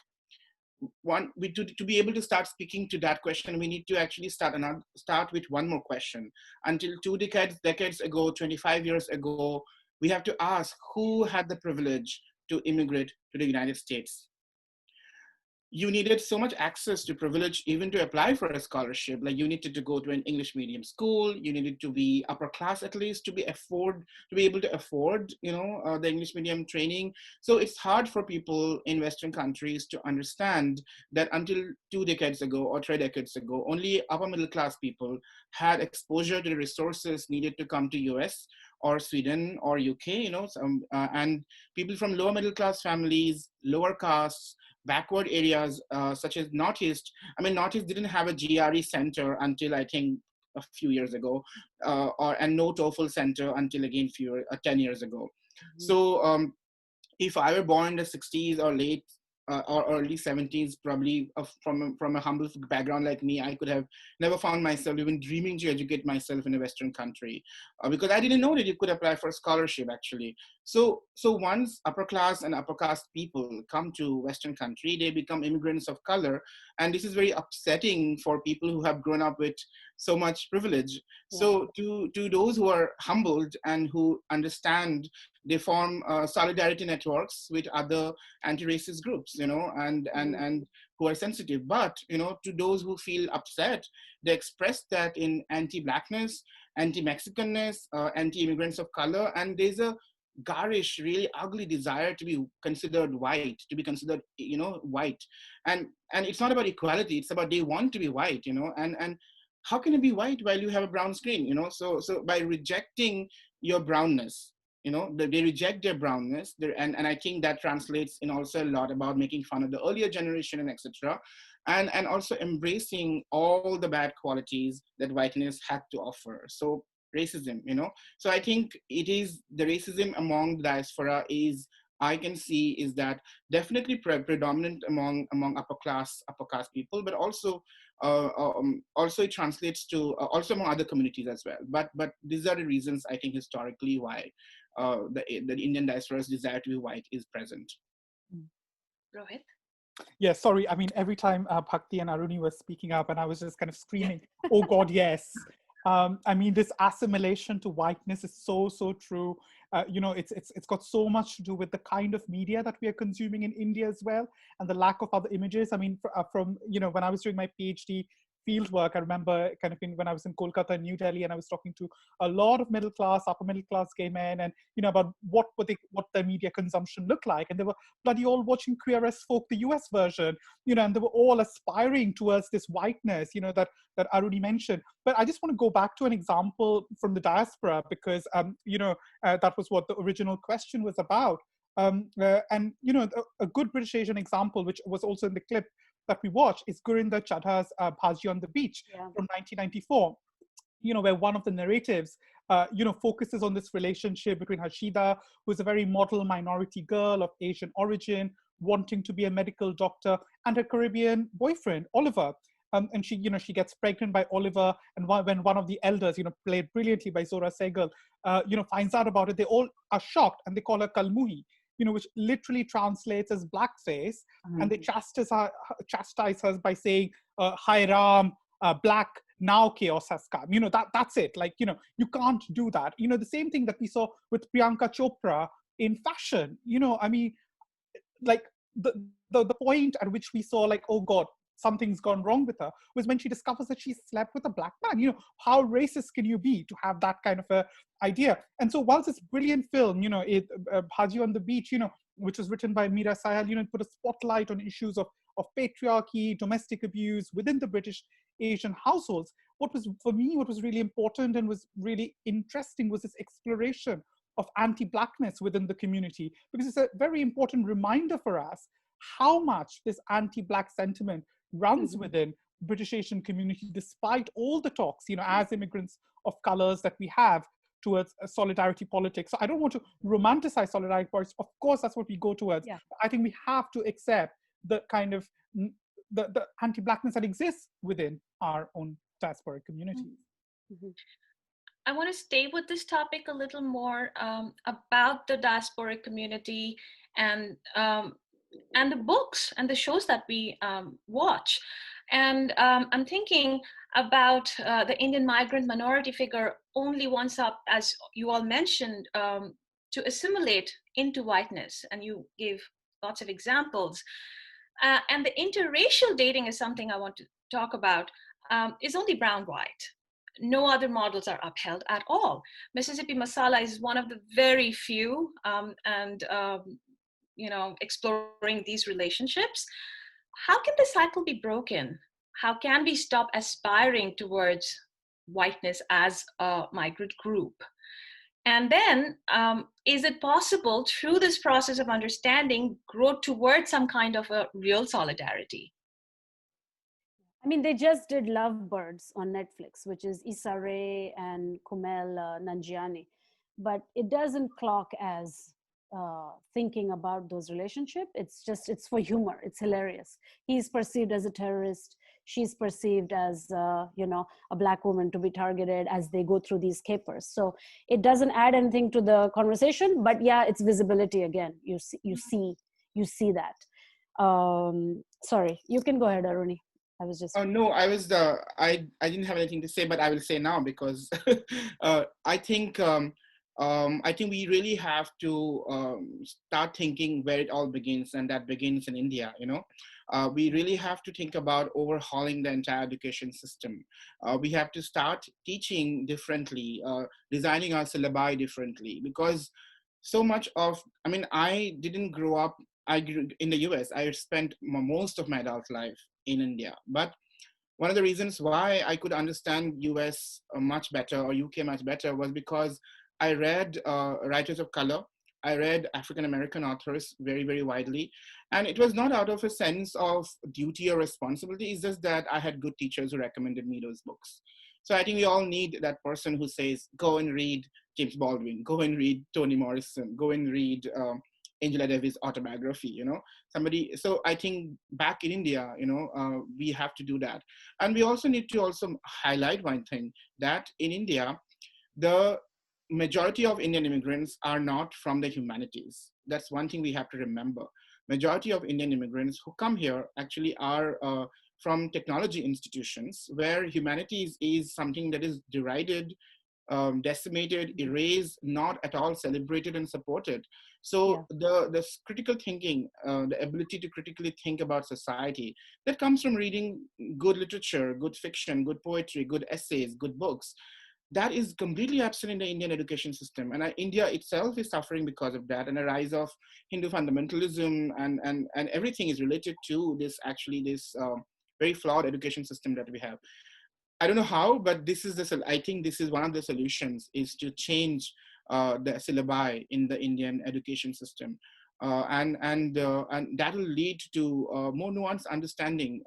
to be able to start speaking to that question, we need to actually start with one more question. Until 2 decades ago, 25 years ago, we have to ask who had the privilege to immigrate to the United States. You needed so much access to privilege even to apply for a scholarship. Like you needed to go to an English medium school, you needed to be upper class at least to be able to afford, the English medium training. So it's hard for people in Western countries to understand that until 2 decades ago or 3 decades ago, only upper middle class people had exposure to the resources needed to come to US or Sweden or UK, and people from lower middle class families, lower castes, backward areas such as Northeast. Northeast didn't have a GRE center until I think a few years ago, and no TOEFL center until again 10 years ago. Mm-hmm. So if I were born in the 60s or late or early 70s, probably from a humble background like me, I could have never found myself even dreaming to educate myself in a Western country, because I didn't know that you could apply for a scholarship actually. So once upper class and upper caste people come to Western country, they become immigrants of color. And this is very upsetting for people who have grown up with so much privilege. Yeah. So to those who are humbled and who understand, they form solidarity networks with other anti-racist groups, and who are sensitive. But, to those who feel upset, they express that in anti-Blackness, anti-Mexicanness, anti-immigrants of color. And there's a garish, really ugly desire to be considered white, white. And it's not about equality, it's about they want to be white, and how can you be white while you have a brown skin, So by rejecting your brownness, they reject their brownness, and I think that translates in also a lot about making fun of the earlier generation and etc. And also embracing all the bad qualities that whiteness had to offer. So racism, So I think it is the racism among the diaspora I can see is that definitely predominant among upper class people, but also it translates to also among other communities as well. But these are the reasons I think historically why the Indian diaspora's desire to be white is present. Rohit? Yeah, sorry. Every time Bhakti and Aruni were speaking up, and I was just kind of screaming, "Oh God, yes!" This assimilation to whiteness is so true. It's got so much to do with the kind of media that we are consuming in India as well, and the lack of other images. From when I was doing my PhD, field work. I remember kind of when I was in Kolkata and New Delhi, and I was talking to a lot of middle class, upper middle class gay men, and about what their media consumption looked like, and they were bloody all watching Queer as Folk, the US version, and they were all aspiring towards this whiteness, that Aruni mentioned. But I just want to go back to an example from the diaspora, because that was what the original question was about. And a good British Asian example, which was also in the clip that we watched, is Gurinder Chadha's Bhaji on the Beach from 1994, where one of the narratives, focuses on this relationship between Hashida, who is a very model minority girl of Asian origin, wanting to be a medical doctor, and her Caribbean boyfriend, Oliver. And she gets pregnant by Oliver, and when one of the elders, played brilliantly by Zora Sehgal, finds out about it, they all are shocked, and they call her Kalmuhi, which literally translates as blackface, and they chastise her by saying, "Hi Ram, black, now chaos has come." That's it. Like, you can't do that. The same thing that we saw with Priyanka Chopra in fashion. Like the point at which we saw, like, oh God, something's gone wrong with her, was when she discovers that she slept with a black man. How racist can you be to have that kind of a idea? And so whilst this brilliant film, Bhaji on the Beach, which was written by Meera Sayal, put a spotlight on issues of patriarchy, domestic abuse within the British Asian households, what was really important and was really interesting was this exploration of anti-blackness within the community, because it's a very important reminder for us how much this anti-black sentiment runs within British Asian community, despite all the talks, as immigrants of colors that we have towards solidarity politics. So I don't want to romanticize solidarity politics. Of course, that's what we go towards. Yeah. I think we have to accept the kind of the anti-blackness that exists within our own diasporic communities. I want to stay with this topic a little more, about the diasporic community and the books and the shows that we watch. And I'm thinking about the Indian migrant minority figure only wants up, as you all mentioned, to assimilate into whiteness. And you gave lots of examples. And the interracial dating is something I want to talk about. Is only brown-white. No other models are upheld at all. Mississippi Masala is one of the very few, exploring these relationships. How can the cycle be broken? How can we stop aspiring towards whiteness as a migrant group? And then, is it possible through this process of understanding, grow towards some kind of a real solidarity? I mean, they just did Lovebirds on Netflix, which is Issa Rae and Kumail Nanjiani, but it doesn't clock as thinking about those relationships. It's for humor. It's hilarious. He's perceived as a terrorist. She's perceived as, a black woman to be targeted as they go through these capers. So it doesn't add anything to the conversation, but yeah, it's visibility again. You see that. Sorry, you can go ahead, Aruni. I was just. Oh no, I didn't have anything to say, but I will say now, because I think we really have to start thinking where it all begins, and that begins in India. We really have to think about overhauling the entire education system. We have to start teaching differently, designing our syllabi differently, because so much of, I didn't grow up, I grew in the US. I spent most of my adult life in India. But one of the reasons why I could understand US much better, or UK much better, was because I read writers of color. I read African-American authors very, very widely. And it was not out of a sense of duty or responsibility. It's just that I had good teachers who recommended me those books. So I think we all need that person who says, go and read James Baldwin, go and read Toni Morrison, go and read Angela Davis' autobiography, somebody. So I think back in India, we have to do that. And we also need to also highlight one thing, that in India, the majority of Indian immigrants are not from the humanities. That's one thing we have to remember. Majority of Indian immigrants who come here actually are from technology institutions, where humanities is something that is derided decimated, erased, not at all celebrated and supported. So the critical thinking, the ability to critically think about society, that comes from reading good literature, good fiction, good poetry, good essays, good books, that is completely absent in the Indian education system. And India itself is suffering because of that, and a rise of Hindu fundamentalism and everything is related to this, actually, this very flawed education system that we have. I don't know how, but I think this is one of the solutions, is to change the syllabi in the Indian education system. And that will lead to more nuanced understanding,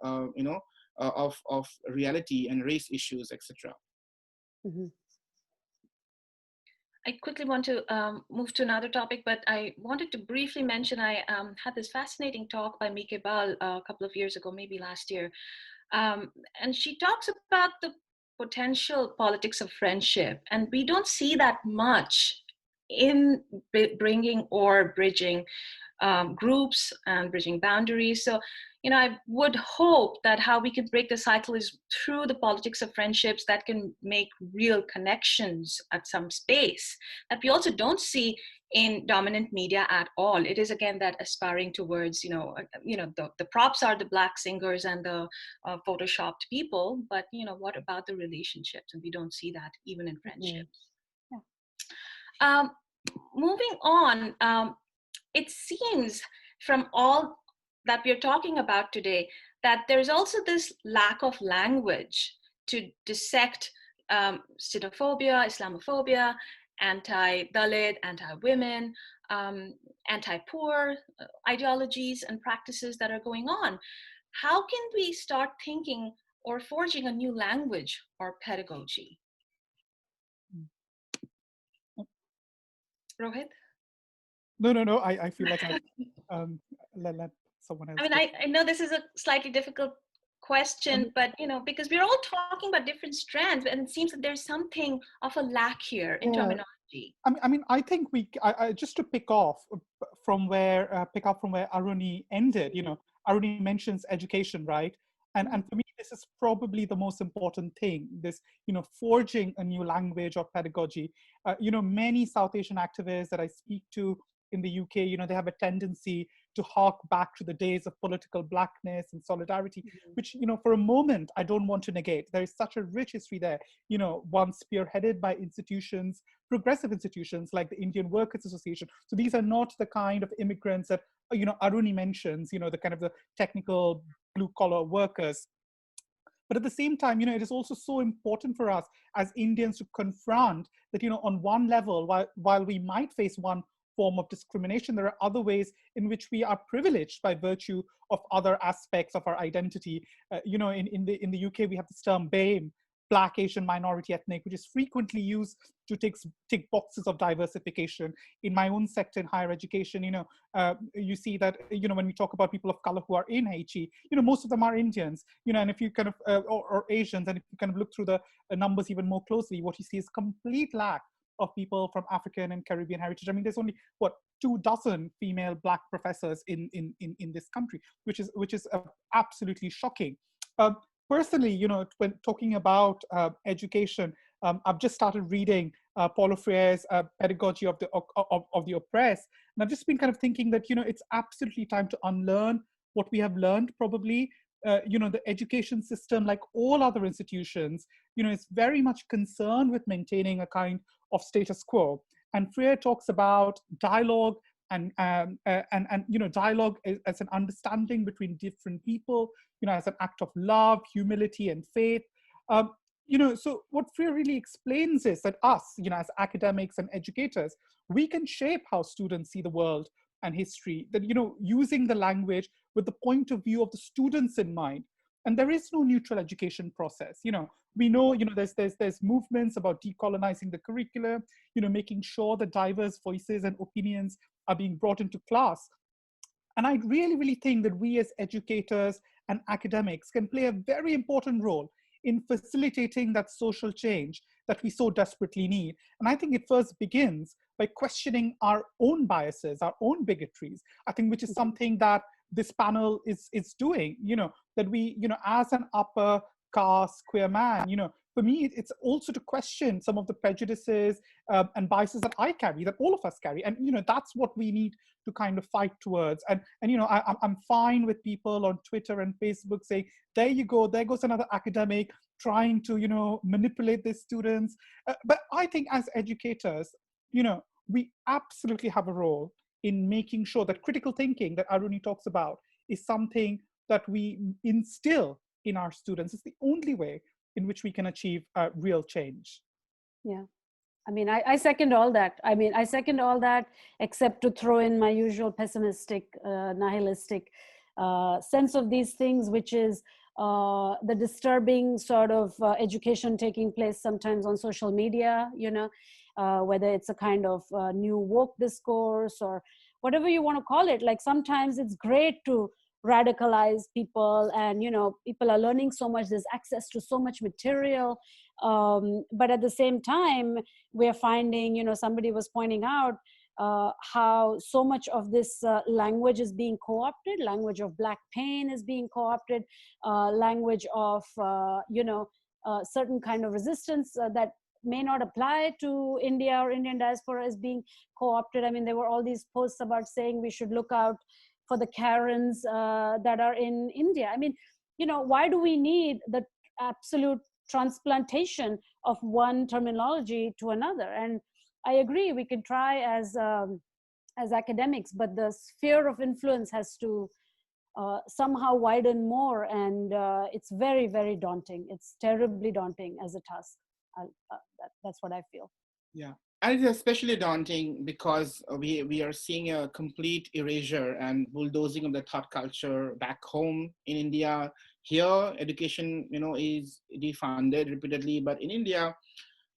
of reality and race issues, etc. Mm-hmm. I quickly want to move to another topic, but I wanted to briefly mention I had this fascinating talk by Mike Bal a couple of years ago, maybe last year. And she talks about the potential politics of friendship. And we don't see that much in bringing or bridging groups and bridging boundaries. So, I would hope that how we can break the cycle is through the politics of friendships that can make real connections at some space that we also don't see in dominant media at all. It is, again, that aspiring towards, the props are the Black singers and the photoshopped people, but, what about the relationships? And we don't see that even in friendships. Yeah. Moving on, it seems from all that we're talking about today that there's also this lack of language to dissect xenophobia, Islamophobia, anti-Dalit, anti-women, anti-poor ideologies and practices that are going on. How can we start thinking or forging a new language or pedagogy? Rohit? No. I feel like let someone else. I mean, I know this is a slightly difficult question, but because we're all talking about different strands, and it seems that there's something of a lack here in terminology. I think I just to pick up from where Aruni ended. Aruni mentions education, right? And for me, this is probably the most important thing. This, forging a new language or pedagogy. Many South Asian activists that I speak to in the UK, they have a tendency to hark back to the days of political blackness and solidarity, which, for a moment, I don't want to negate. There is such a rich history there, one spearheaded by institutions, progressive institutions like the Indian Workers Association. So these are not the kind of immigrants that, Aruni mentions, the kind of the technical blue collar workers. But at the same time, it is also so important for us as Indians to confront that, on one level, while we might face one form of discrimination, there are other ways in which we are privileged by virtue of other aspects of our identity. In the UK, we have this term BAME, Black, Asian, Minority, Ethnic, which is frequently used to tick boxes of diversification. In my own sector in higher education, you see that, when we talk about people of color who are in HE, most of them are Indians, and if you kind of, or Asians, and if you kind of look through the numbers even more closely, what you see is complete lack of people from African and Caribbean heritage. I mean, there's only 24 female Black professors in this country, which is absolutely shocking. Personally, when talking about education, I've just started reading Paulo Freire's Pedagogy of the Oppressed, and I've just been kind of thinking that it's absolutely time to unlearn what we have learned. Probably, the education system, like all other institutions, is very much concerned with maintaining a kind of status quo. And Freire talks about dialogue and dialogue as an understanding between different people, as an act of love, humility, and faith. So what Freire really explains is that us, as academics and educators, we can shape how students see the world and history, that, using the language with the point of view of the students in mind. And there is no neutral education process. We know, there's movements about decolonizing the curricula, making sure that diverse voices and opinions are being brought into class. And I really, really think that we as educators and academics can play a very important role in facilitating that social change that we so desperately need. And I think it first begins by questioning our own biases, our own bigotries, I think, which is something that this panel is doing, that we, as an upper caste queer man, for me, it's also to question some of the prejudices and biases that I carry, that all of us carry. And, that's what we need to kind of fight towards. And I'm fine with people on Twitter and Facebook saying, there you go, there goes another academic trying to, manipulate their students. But I think as educators, we absolutely have a role in making sure that critical thinking that Aruni talks about is something that we instill in our students. It's the only way in which we can achieve real change. Yeah. I mean, I second all that. I second all that, except to throw in my usual pessimistic, nihilistic sense of these things, which is the disturbing sort of education taking place sometimes on social media, whether it's a kind of new woke discourse or whatever you want to call it. Like sometimes it's great to radicalize people, and people are learning so much, there's access to so much material, but at the same time we're finding, somebody was pointing out how so much of this language is being co-opted. Language of black pain is being co-opted, language of certain kind of resistance that may not apply to India or Indian diaspora is being co-opted. I mean, there were all these posts about saying we should look out for the Karens that are in India. I mean, why do we need the absolute transplantation of one terminology to another? And I agree, we can try as academics, but the sphere of influence has to somehow widen more, and it's very, very daunting. It's terribly daunting as a task. That's what I feel. Yeah. And it's especially daunting because we are seeing a complete erasure and bulldozing of the thought culture back home in India. Here, education, is defunded repeatedly, but in India,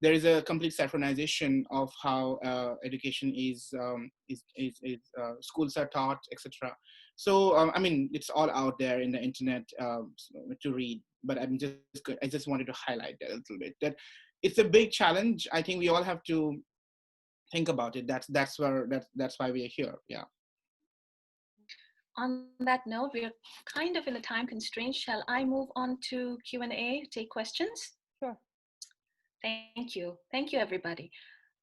there is a complete saffronization of how education is schools are taught, etc. So, I mean, it's all out there in the internet to read, but I just wanted to highlight that a little bit, that it's a big challenge. I think we all have to think about it. That's why we are here. Yeah. On that note, we are kind of in a time constraint. Shall I move on to Q&A, take questions? Sure. Thank you. Thank you, everybody.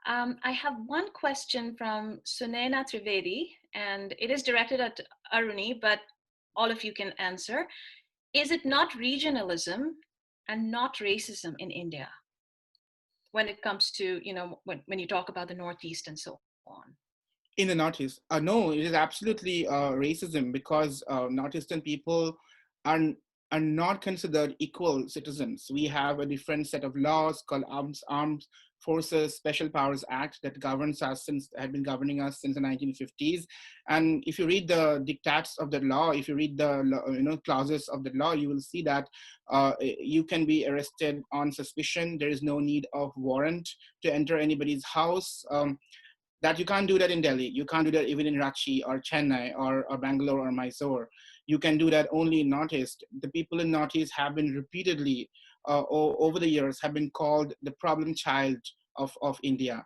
I have one question from Sunena Trivedi, and it is directed at Aruni, but all of you can answer. Is it not regionalism and not racism in India when it comes to, when you talk about the Northeast and so on? In the Northeast? No, it is absolutely racism, because Northeastern people are not considered equal citizens. We have a different set of laws called Armed Forces Special Powers Act that governs us had been governing us since the 1950s. And if you read the dictats of the law, if you read the clauses of the law, you will see that you can be arrested on suspicion. There is no need of warrant to enter anybody's house. That you can't do that in Delhi. You can't do that even in Ranchi or Chennai or Bangalore or Mysore. You can do that only in Northeast. The people in Northeast have been repeatedly over the years have been called the problem child of India.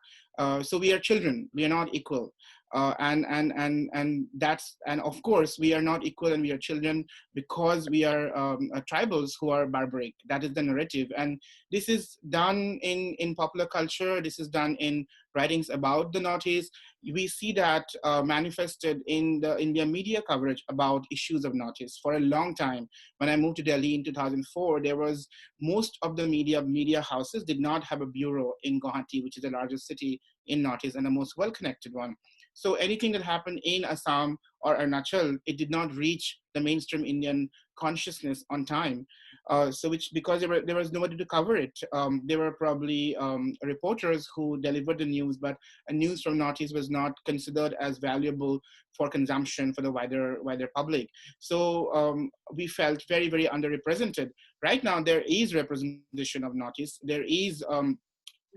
So we are children. We are not equal. And of course we are not equal, and we are children because we are tribals who are barbaric. That is the narrative, and this is done in popular culture. This is done in writings about the Northeast. We see that manifested in the India media coverage about issues of Northeast for a long time. When I moved to Delhi in 2004, there was most of the media houses did not have a bureau in Guwahati, which is the largest city in Northeast and the most well-connected one. So anything that happened in Assam or Arunachal, it did not reach the mainstream Indian consciousness on time. Because there was nobody to cover it. There were probably reporters who delivered the news, but a news from Northeast was not considered as valuable for consumption for the wider public. So we felt very, very underrepresented. Right now, there is representation of Northeast. There is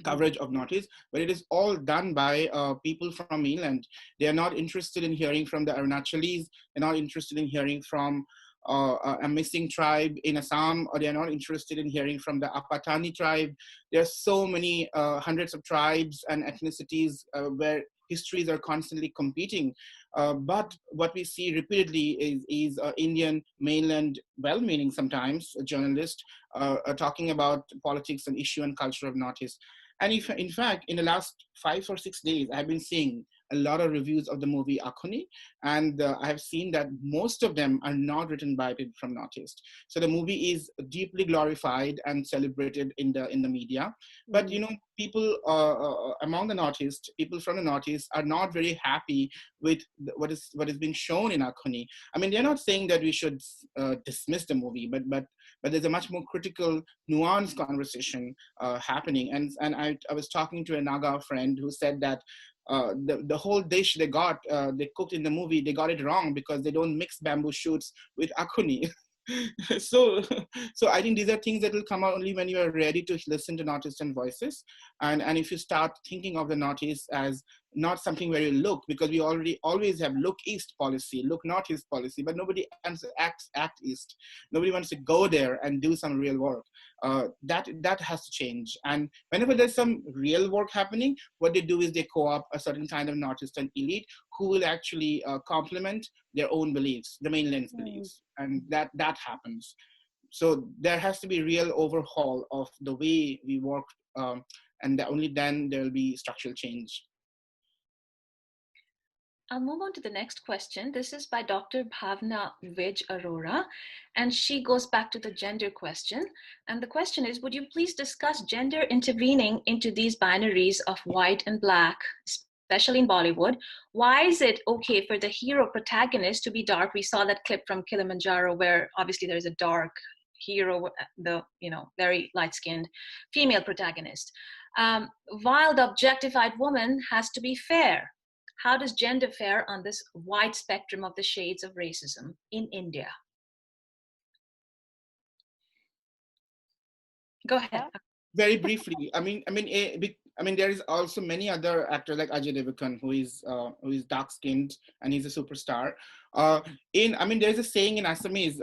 coverage of Northeast, but it is all done by people from mainland. They are not interested in hearing from the Arunachalis. They're not interested in hearing from a missing tribe in Assam, or they are not interested in hearing from the Apatani tribe. There are so many hundreds of tribes and ethnicities where histories are constantly competing. But what we see repeatedly is Indian mainland, well-meaning sometimes, journalists talking about politics and issue and culture of Northeast. And if, in fact, in the last 5 or 6 days, I've been seeing a lot of reviews of the movie Aruni, and I have seen that most of them are not written by people from Northeast. So the movie is deeply glorified and celebrated in the media. But you know, people among the Northeast, people from the Northeast are not very happy with what is being shown in Aruni. I mean, they're not saying that we should dismiss the movie, but there's a much more critical, nuanced conversation happening. And I was talking to a Naga friend who said that the whole dish they cooked in the movie, they got it wrong because they don't mix bamboo shoots with Aruni. so I think these are things that will come out only when you are ready to listen to Northeastern voices, and if you start thinking of the Northeast as not something where you look, because we always have look east policy, look northeast policy, but nobody wants to act east. Nobody wants to go there and do some real work. That has to change. And whenever there's some real work happening, what they do is they co-opt a certain kind of Northeastern elite who will actually complement their own beliefs, the mainland's beliefs, and that happens. So there has to be real overhaul of the way we work, and only then there will be structural change. I'll move on to the next question. This is by Dr. Bhavna Vij Arora, and she goes back to the gender question. And the question is, would you please discuss gender intervening into these binaries of white and black, especially in Bollywood? Why is it okay for the hero protagonist to be dark? We saw that clip from Kilimanjaro where obviously there's a dark hero, the very light-skinned female protagonist, while the objectified woman has to be fair. How does gender fare on this wide spectrum of the shades of racism in India? Go ahead. Very briefly, I mean, there is also many other actors like Ajay Devgan, who is dark-skinned and he's a superstar. There's a saying in Assamese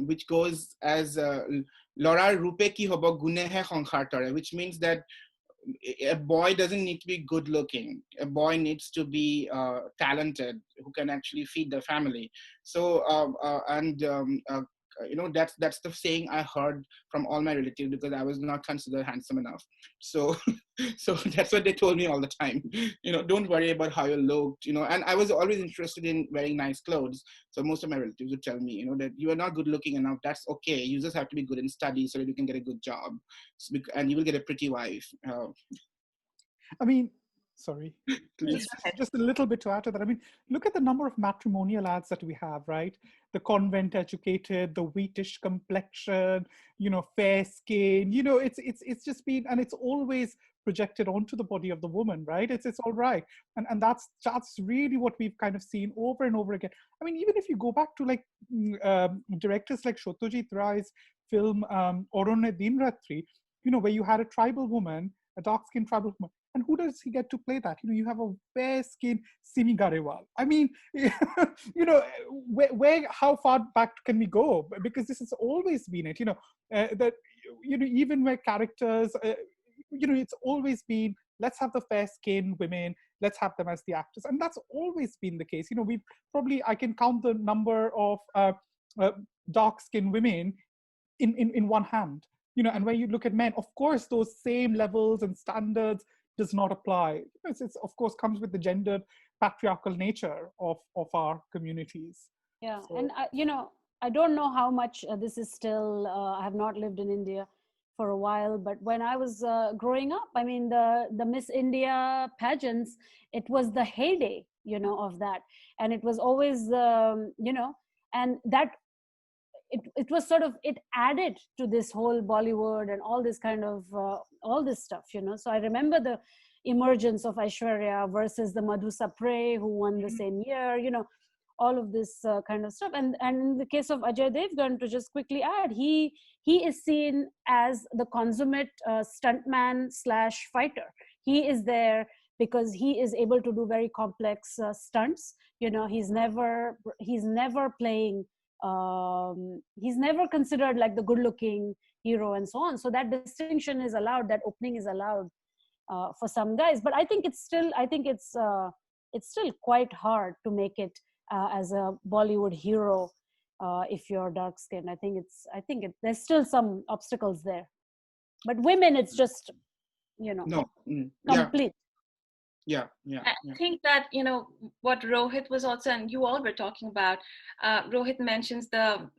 which goes as "Lorar rupe ki hobo gune hai khonkhar tare," which means that a boy doesn't need to be good looking. A boy needs to be talented, who can actually feed the family. So that's the saying I heard from all my relatives, because I was not considered handsome enough. So so that's what they told me all the time. Don't worry about how you looked. And I was always interested in wearing nice clothes. So most of my relatives would tell me, that you are not good looking enough. That's okay. You just have to be good in studies so that you can get a good job, and you will get a pretty wife. Sorry, just a little bit to add to that. Look at the number of matrimonial ads that we have, right? The convent educated, the wheatish complexion, fair skin, it's just been, and it's always projected onto the body of the woman, right? It's all right. And that's really what we've kind of seen over and over again. Even if you go back to like directors like Satyajit Ray's film Aruni Dinratri, where you had a tribal woman, a dark-skinned tribal woman. And who does he get to play that? You have a fair-skinned Simi Garewal. How far back can we go? Because this has always been it. Even where characters, it's always been, let's have the fair-skinned women, let's have them as the actors, and that's always been the case. I can count the number of dark-skinned women in one hand. And when you look at men, of course, those same levels and standards does not apply. It's of course comes with the gendered patriarchal nature of our communities. Yeah, so. And I don't know how much this is still, I have not lived in India for a while, but when I was growing up, the Miss India pageants, it was the heyday, of that. And it was always, and that, it was sort of, it added to this whole Bollywood and all this kind of, all this stuff, So I remember the emergence of Aishwarya versus the Madhu Sapre, who won the same year, all of this kind of stuff. And in the case of Ajay Devgan, to just quickly add, he is seen as the consummate stuntman / fighter. He is there because he is able to do very complex stunts. He's never playing, he's never considered like the good-looking hero and so on. So that distinction is allowed, that opening is allowed for some guys. But I think it's still, it's still quite hard to make it as a Bollywood hero if you're dark skinned. I think there's still some obstacles there. But women, it's just, No. complete. Yeah. I think that, what Rohit was also, and you all were talking about, Rohit mentions the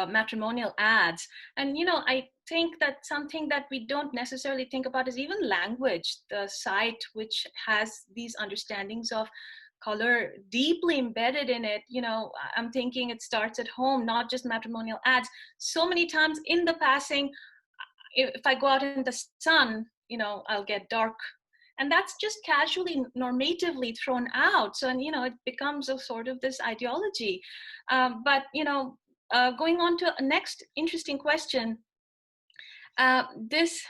matrimonial ads. And, I think that something that we don't necessarily think about is even language, the site which has these understandings of color deeply embedded in it. I'm thinking it starts at home, not just matrimonial ads. So many times in the passing, if I go out in the sun, I'll get dark. And that's just casually, normatively thrown out. So, it becomes a sort of this ideology. But, going on to a next interesting question. This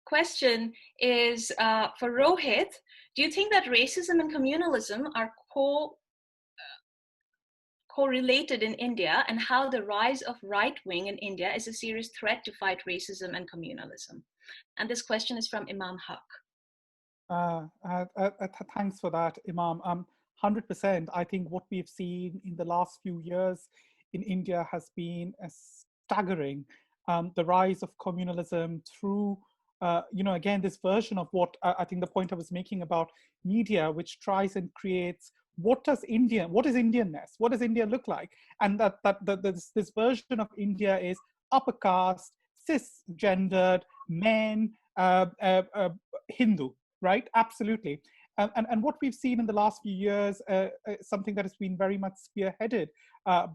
question is for Rohit. Do you think that racism and communalism are correlated in India, and how the rise of right wing in India is a serious threat to fight racism and communalism? And this question is from Imam Haq. Thanks for that, Imam. 100%. I think what we've seen in the last few years in India has been staggering. The rise of communalism through, again, this version of what I think the point I was making about media, which tries and creates what is Indianness? What does India look like? And this version of India is upper caste, cisgendered, men, Hindu, right? Absolutely. And what we've seen in the last few years, something that has been very much spearheaded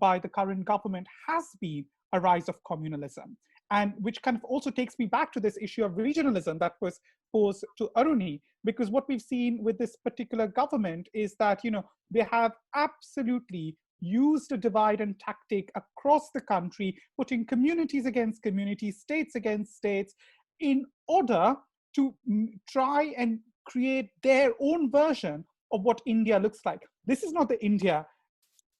by the current government, has been a rise of communalism. And which kind of also takes me back to this issue of regionalism that was posed to Aruni, because what we've seen with this particular government is that, they have absolutely used a divide and tactic across the country, putting communities against communities, states against states, in order to try and create their own version of what India looks like. This is not the India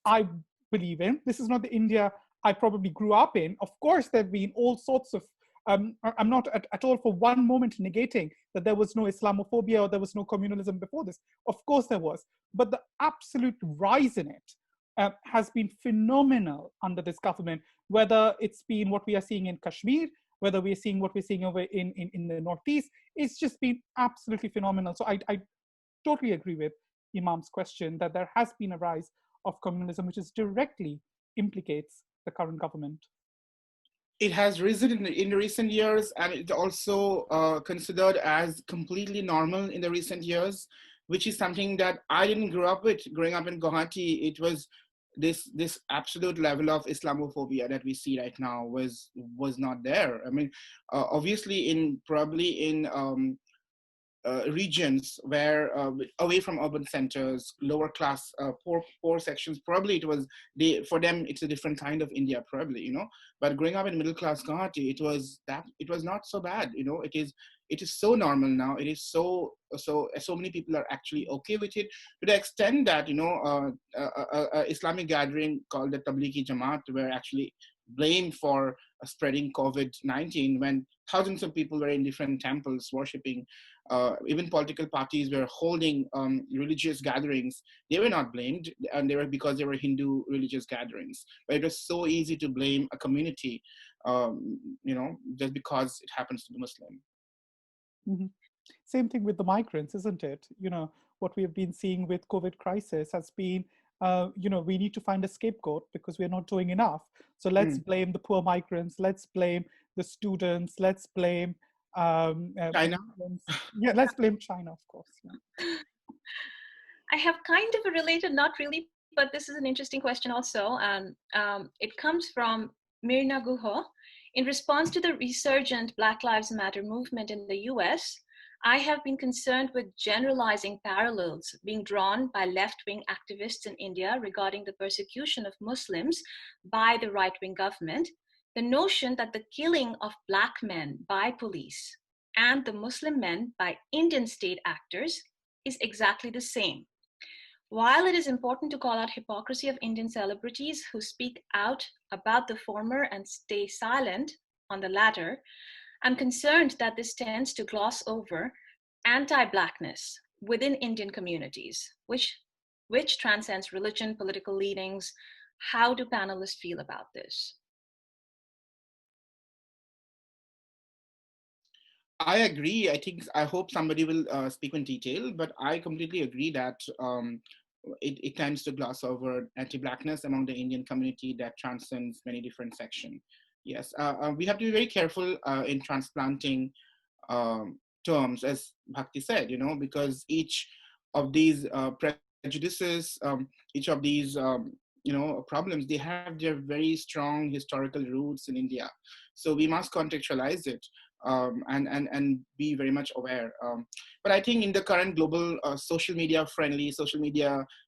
I believe in. This is not the India I probably grew up in. Of course, there have been all sorts of, I'm not at all for one moment negating that there was no Islamophobia or there was no communalism before this. Of course there was. But the absolute rise in it has been phenomenal under this government, whether it's been what we are seeing in Kashmir, whether we're seeing what we're seeing over in the Northeast. It's just been absolutely phenomenal. So I totally agree with Imam's question that there has been a rise of communalism, which is directly implicates the current government. It has risen in the recent years, and it's also considered as completely normal in the recent years, which is something that I didn't grow up with. Growing up in Guwahati, it was this absolute level of Islamophobia that we see right now was not there. I mean, obviously probably in regions where away from urban centers, lower class, poor sections, probably for them it's a different kind of India, probably, But growing up in middle class Guwahati, it was not so bad, It is so normal now. It is so many people are actually okay with it, to the extent that Islamic gathering called the Tablighi Jamaat were actually blamed for spreading COVID-19 when thousands of people were in different temples worshipping. Even political parties were holding religious gatherings. They were not blamed, and because they were Hindu religious gatherings. But it was so easy to blame a community, just because it happens to be Muslim. Mm-hmm. Same thing with the migrants, isn't it? What we have been seeing with COVID crisis has been, we need to find a scapegoat because we're not doing enough. So let's blame the poor migrants. Let's blame the students. Let's blame China. Yeah, let's blame China, of course. Yeah. I have kind of a related, not really, but this is an interesting question also. It comes from Mirna Guho. In response to the resurgent Black Lives Matter movement in the US, I have been concerned with generalizing parallels being drawn by left-wing activists in India regarding the persecution of Muslims by the right-wing government. The notion that the killing of Black men by police and the Muslim men by Indian state actors is exactly the same. While it is important to call out hypocrisy of Indian celebrities who speak out about the former and stay silent on the latter, I'm concerned that this tends to gloss over anti-Blackness within Indian communities, which which transcends religion, political leanings. How do panelists feel about this? I agree. I hope somebody will speak in detail, but I completely agree that it tends to gloss over anti-Blackness among the Indian community that transcends many different sections. Yes, we have to be very careful in transplanting terms, as Bhakti said, because each of these prejudices, each of these problems, they have their very strong historical roots in India. So we must contextualize it. And be very much aware. But I think in the current global social media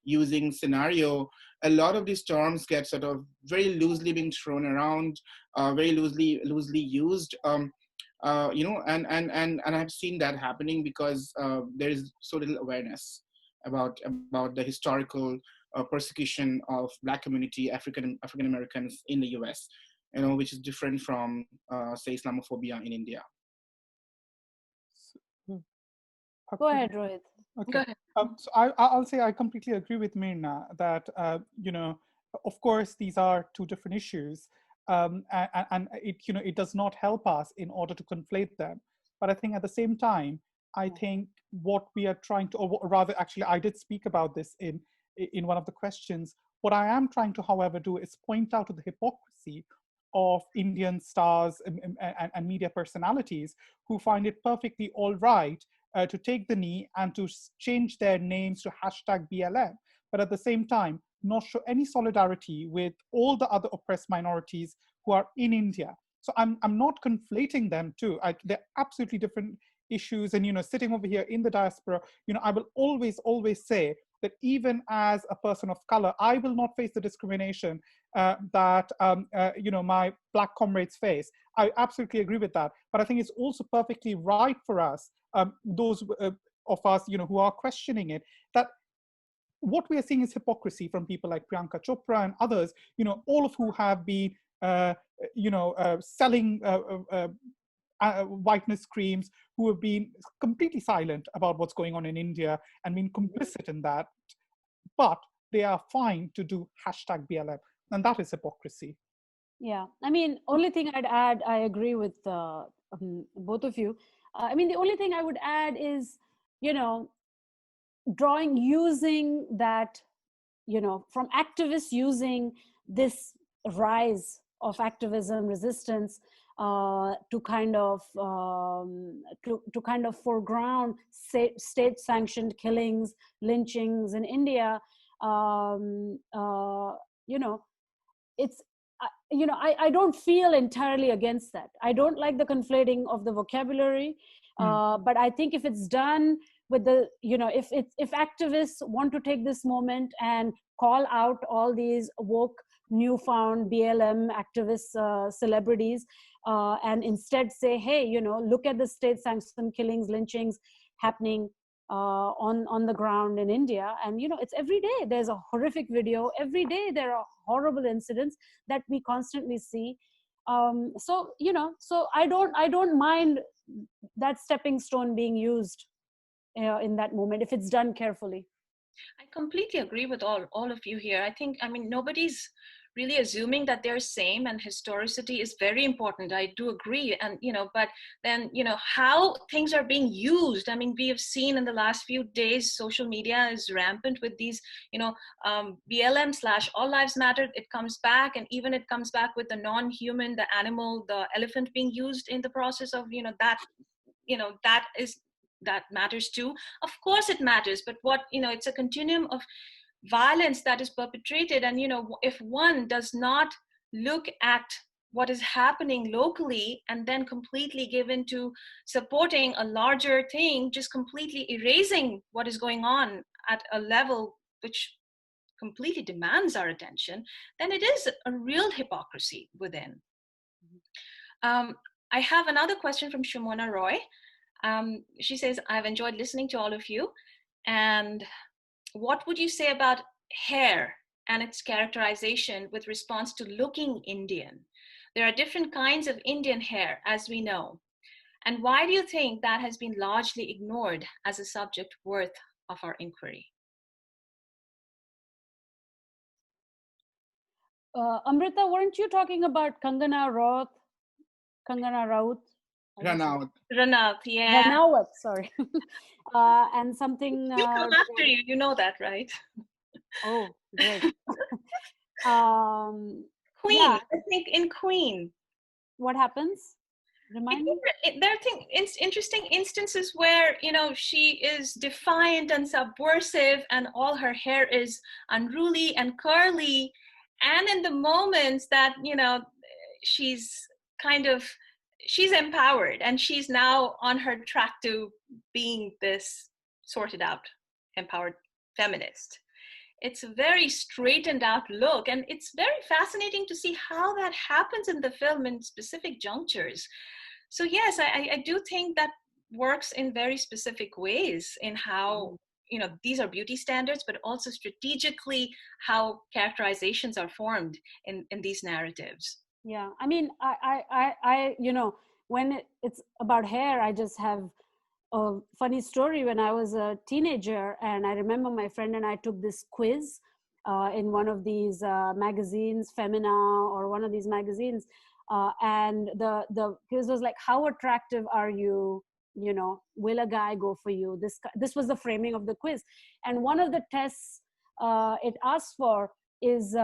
using scenario, a lot of these terms get sort of very loosely being thrown around, very loosely used. And I've seen that happening because there is so little awareness about the historical persecution of Black community, African Americans in the US. Which is different from, say, Islamophobia in India. Go ahead, Rohit. Okay. Go ahead. So I'll say I completely agree with Myrna that, of course, these are two different issues. And it does not help us in order to conflate them. But I think at the same time, I think what we are trying to, or rather, actually, I did speak about this in one of the questions. What I am trying to, however, do is point out to the hypocrisy of Indian stars and media personalities who find it perfectly all right to take the knee and to change their names to #BLM, but at the same time, not show any solidarity with all the other oppressed minorities who are in India. So I'm not conflating them too. They're absolutely different issues. And, sitting over here in the diaspora, I will always say that even as a person of color, I will not face the discrimination that my Black comrades face. I absolutely agree with that. But I think it's also perfectly right for us, those of us who are questioning it, that what we are seeing is hypocrisy from people like Priyanka Chopra and others, all of who have been selling whiteness creams, who have been completely silent about what's going on in India and been complicit in that, but they are fine to do #BLM, and that is hypocrisy. Yeah, I mean, only thing I'd add, I agree with both of you. The only thing I would add is, using that, from activists using this rise of activism, resistance, to kind of foreground state-sanctioned killings, lynchings in India. It's I don't feel entirely against that. I don't like the conflating of the vocabulary, but I think if it's done with the if activists want to take this moment and call out all these woke newfound BLM activists, celebrities, and instead say, hey, look at the state-sanctioned killings, lynchings happening on the ground in India, and it's every day there's a horrific video, every day there are horrible incidents that we constantly see. So I don't mind that stepping stone being used in that moment if it's done carefully. I completely agree with all of you here. Nobody's really assuming that they're same, and historicity is very important. I do agree. And, but then, how things are being used. We have seen in the last few days, social media is rampant with these, BLM / All Lives Matter. It comes back, and even it comes back with the non-human, the animal, the elephant being used in the process of, that matters too. Of course it matters, but it's a continuum of violence that is perpetrated. And if one does not look at what is happening locally and then completely give into supporting a larger thing, just completely erasing what is going on at a level which completely demands our attention, then it is a real hypocrisy within. I have another question from Shimona Roy. She says, I've enjoyed listening to all of you. And what would you say about hair and its characterization with response to looking Indian? There are different kinds of Indian hair, as we know. And why do you think that has been largely ignored as a subject worth of our inquiry? Amrita, weren't you talking about Kangana Raut? Run out. Ranaut, yeah. Ranawat, sorry. And something. You come after you. You know that, right? Oh, great. Queen. Yeah. I think in Queen. What happens? Remind me. There are interesting instances where, you know, she is defiant and subversive and all her hair is unruly and curly. And in the moments that, you know, she's empowered and she's now on her track to being this sorted out, empowered feminist. It's a very straightened out look, and it's very fascinating to see how that happens in the film in specific junctures. So yes, I do think that works in very specific ways in how, you know, these are beauty standards, but also strategically how characterizations are formed in these narratives. Yeah, I mean, I you know, when it's about hair, I just have a funny story. When I was a teenager, and I remember my friend and I took this quiz in one of these magazines, Femina or one of these magazines, and the quiz was like, how attractive are you? You know, will a guy go for you? This was the framing of the quiz, and one of the tests it asks for is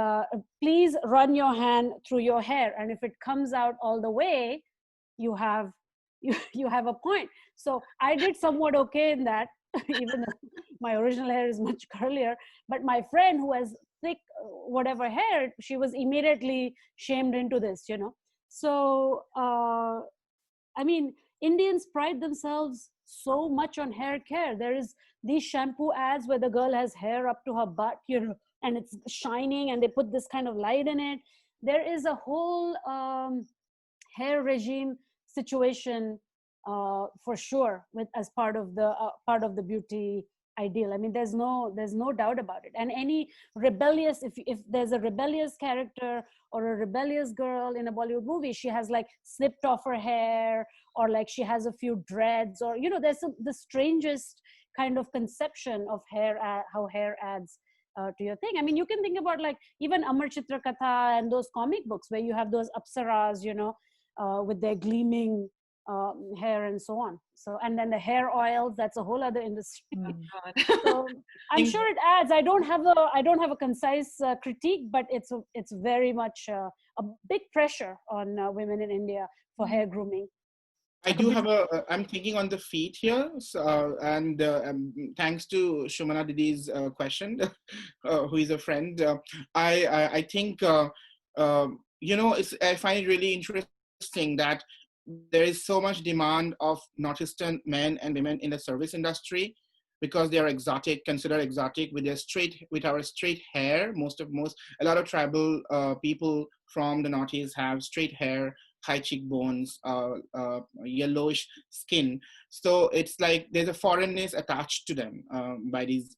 please run your hand through your hair, and if it comes out all the way, you have a point. So I did somewhat okay in that, even though my original hair is much curlier. But my friend who has thick whatever hair, she was immediately shamed into this, you know. So I mean, Indians pride themselves so much on hair care. There is these shampoo ads where the girl has hair up to her butt, you know, and it's shining, and they put this kind of light in it. There is a whole hair regime situation for sure, with as part of the beauty ideal. I mean, there's no doubt about it. And any rebellious, if there's a rebellious character or a rebellious girl in a Bollywood movie, she has like snipped off her hair, or like she has a few dreads, or, you know, there's the strangest kind of conception of hair, how hair adds to your thing. I mean, you can think about like even Amar Chitra Katha and those comic books where you have those apsaras, you know, with their gleaming hair and so on. So, and then the hair oils, that's a whole other industry. So I'm sure it adds. I don't have a concise critique, but it's very much a big pressure on women in India for hair grooming. I do have I'm thinking on the feet here, so, and thanks to Shumana Didi's question, who is a friend, I think, you know, I find it really interesting that there is so much demand of Northeastern men and women in the service industry because they are exotic, considered exotic with our straight hair. A lot of tribal people from the Northeast have straight hair, high cheekbones, yellowish skin. So it's like there's a foreignness attached to them by these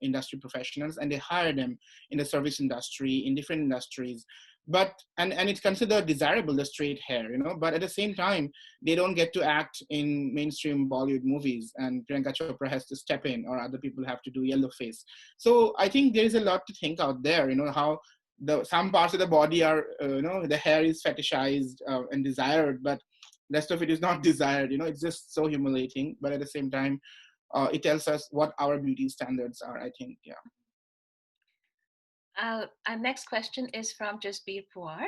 industry professionals, and they hire them in the service industry, in different industries. But and it's considered desirable, the straight hair, you know, but at the same time, they don't get to act in mainstream Bollywood movies, and Priyanka Chopra has to step in, or other people have to do yellow face. So I think there is a lot to think out there, you know, how some parts of the body are, you know, the hair is fetishized and desired, but rest of it is not desired, you know. It's just so humiliating, but at the same time, it tells us what our beauty standards are, I think. Yeah. Our next question is from Jasbir Puar.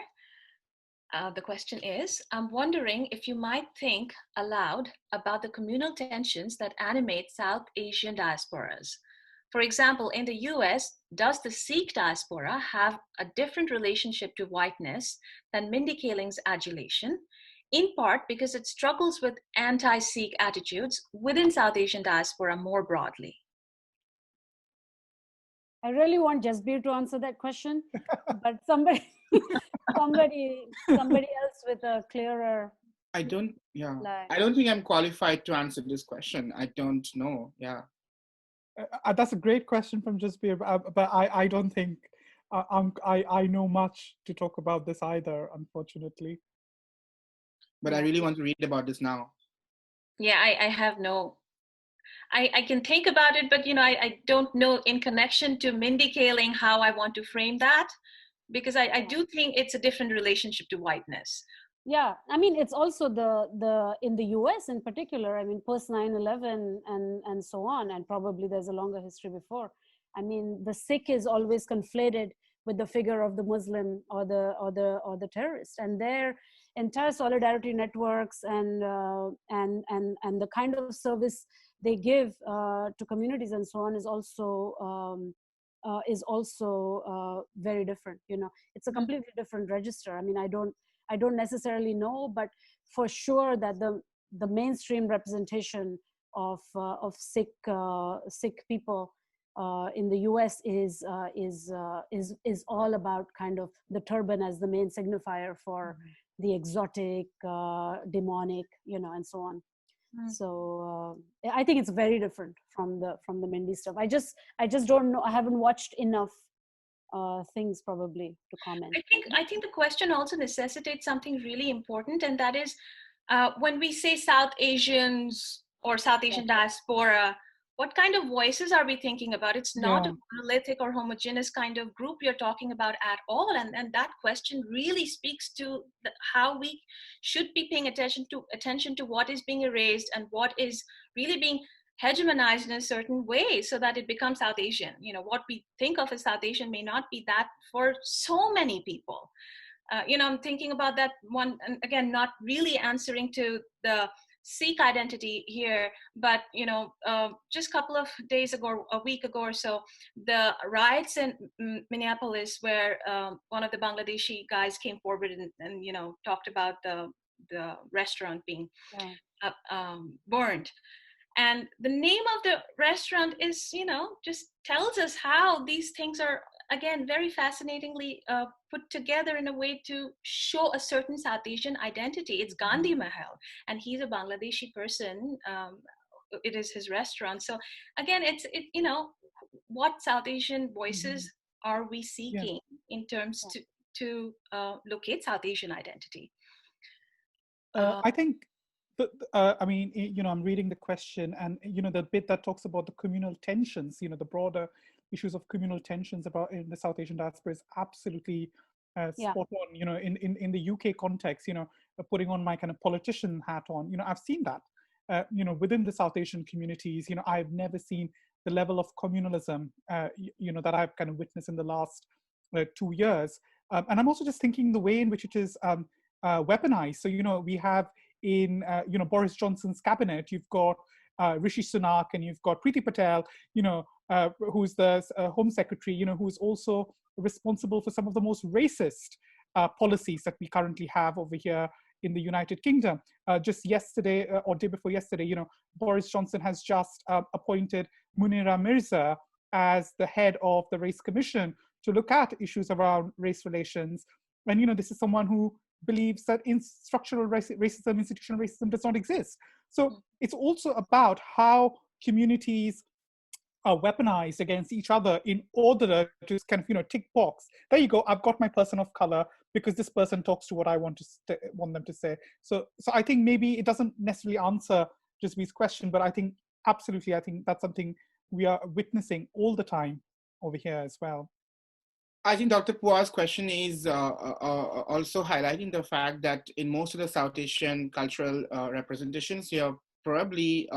The question is, I'm wondering if you might think aloud about the communal tensions that animate South Asian diasporas. For example, in the US, does the Sikh diaspora have a different relationship to whiteness than Mindy Kaling's adulation, in part because it struggles with anti-Sikh attitudes within South Asian diaspora more broadly? I really want Jasbir to answer that question, but somebody else with a clearer. I don't think I'm qualified to answer this question. I don't know. Yeah. That's a great question from Jasbir, but I don't think I know much to talk about this either, unfortunately. But I really want to read about this now. Yeah, I have no. I can think about it, but you know, I don't know in connection to Mindy Kaling how I want to frame that. Because I do think it's a different relationship to whiteness. Yeah, I mean, it's also the in the US in particular, I mean, post 9/11 and so on, and probably there's a longer history before. I mean, the Sikh is always conflated with the figure of the Muslim or the terrorist, and their entire solidarity networks and the kind of service they give to communities and so on is also very different. You know, it's a completely different register. I mean, I don't necessarily know, but for sure that the mainstream representation of Sikh people in the U.S. is all about kind of the turban as the main signifier for the exotic, demonic, you know, and so on. So I think it's very different from the Mindy stuff. I just don't know. I haven't watched enough things probably to comment. I think the question also necessitates something really important, and that is when we say South Asians or South Asian diaspora, what kind of voices are we thinking about? It's not a monolithic or homogeneous kind of group you're talking about at all, and that question really speaks to how we should be paying attention to what is being erased and what is really being hegemonized in a certain way so that it becomes South Asian. You know, what we think of as South Asian may not be that for so many people. You know, I'm thinking about that one, and again, not really answering to the Sikh identity here, but you know, just a couple of days ago, a week ago or so, the riots in Minneapolis, where one of the Bangladeshi guys came forward and you know, talked about the restaurant being burned. And the name of the restaurant is, you know, just tells us how these things are, again, very fascinatingly put together in a way to show a certain South Asian identity. It's Gandhi Mahal, and he's a Bangladeshi person. It is his restaurant. So again, you know, what South Asian voices are we seeking in terms to locate South Asian identity? I think, I mean, you know, I'm reading the question, and you know, the bit that talks about the communal tensions, you know, the broader issues of communal tensions about in the South Asian diaspora is absolutely spot on. You know, in the UK context, you know, putting on my kind of politician hat on, you know, I've seen that. You know, within the South Asian communities, you know, I've never seen the level of communalism, you know, that I've kind of witnessed in the last 2 years. And I'm also just thinking the way in which it is weaponized. So, you know, we have in, you know, Boris Johnson's cabinet, you've got Rishi Sunak, and you've got Priti Patel, you know, who's the Home Secretary, you know, who's also responsible for some of the most racist policies that we currently have over here in the United Kingdom. Just yesterday or day before yesterday, you know, Boris Johnson has just appointed Munira Mirza as the head of the Race Commission to look at issues around race relations. And, you know, this is someone who believes that in structural racism, institutional racism does not exist. So it's also about how communities are weaponized against each other in order to kind of, you know, tick box. There you go, I've got my person of color because this person talks to what I want them to say. So I think maybe it doesn't necessarily answer Jasmeet's question, but I think absolutely, I think that's something we are witnessing all the time over here as well. I think Dr. Pua's question is also highlighting the fact that in most of the South Asian cultural representations, you're probably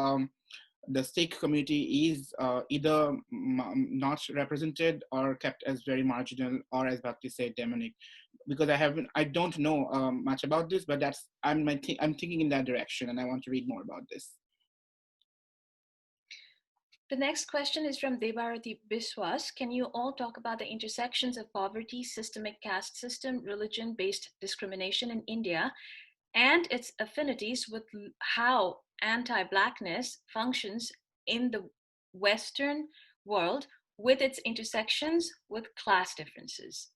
the Sikh community is either not represented or kept as very marginal, or as Bhakti said, demonic. Because I don't know much about this, but I'm thinking in that direction, and I want to read more about this. The next question is from Debarati Biswas. Can you all talk about the intersections of poverty, systemic caste system, religion-based discrimination in India, and its affinities with how anti-Blackness functions in the Western world, with its intersections with class differences?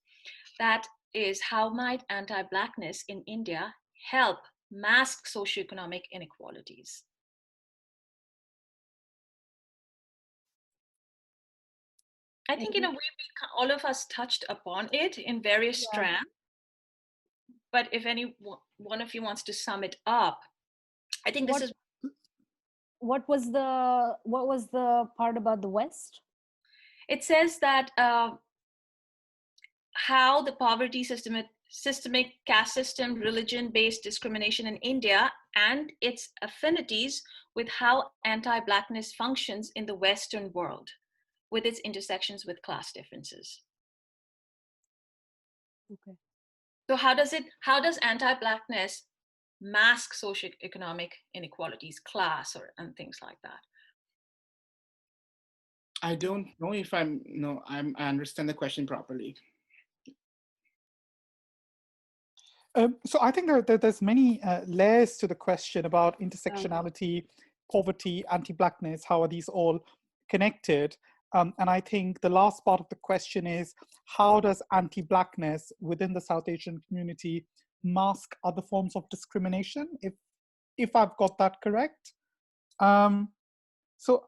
That is, how might anti-Blackness in India help mask socioeconomic inequalities? I think in a way, all of us touched upon it in various strands. But if any one of you wants to sum it up, I think this is. What was the part about the West? It says that how the poverty systemic caste system, religion-based discrimination in India and its affinities with how anti-Blackness functions in the Western world, with its intersections with class differences. Okay. So how does anti-Blackness mask socioeconomic inequalities, class, and things like that? I don't know if I understand the question properly. So I think there's many layers to the question about intersectionality, poverty, anti-Blackness. How are these all connected? And I think the last part of the question is, how does anti-Blackness within the South Asian community mask other forms of discrimination, if I've got that correct? So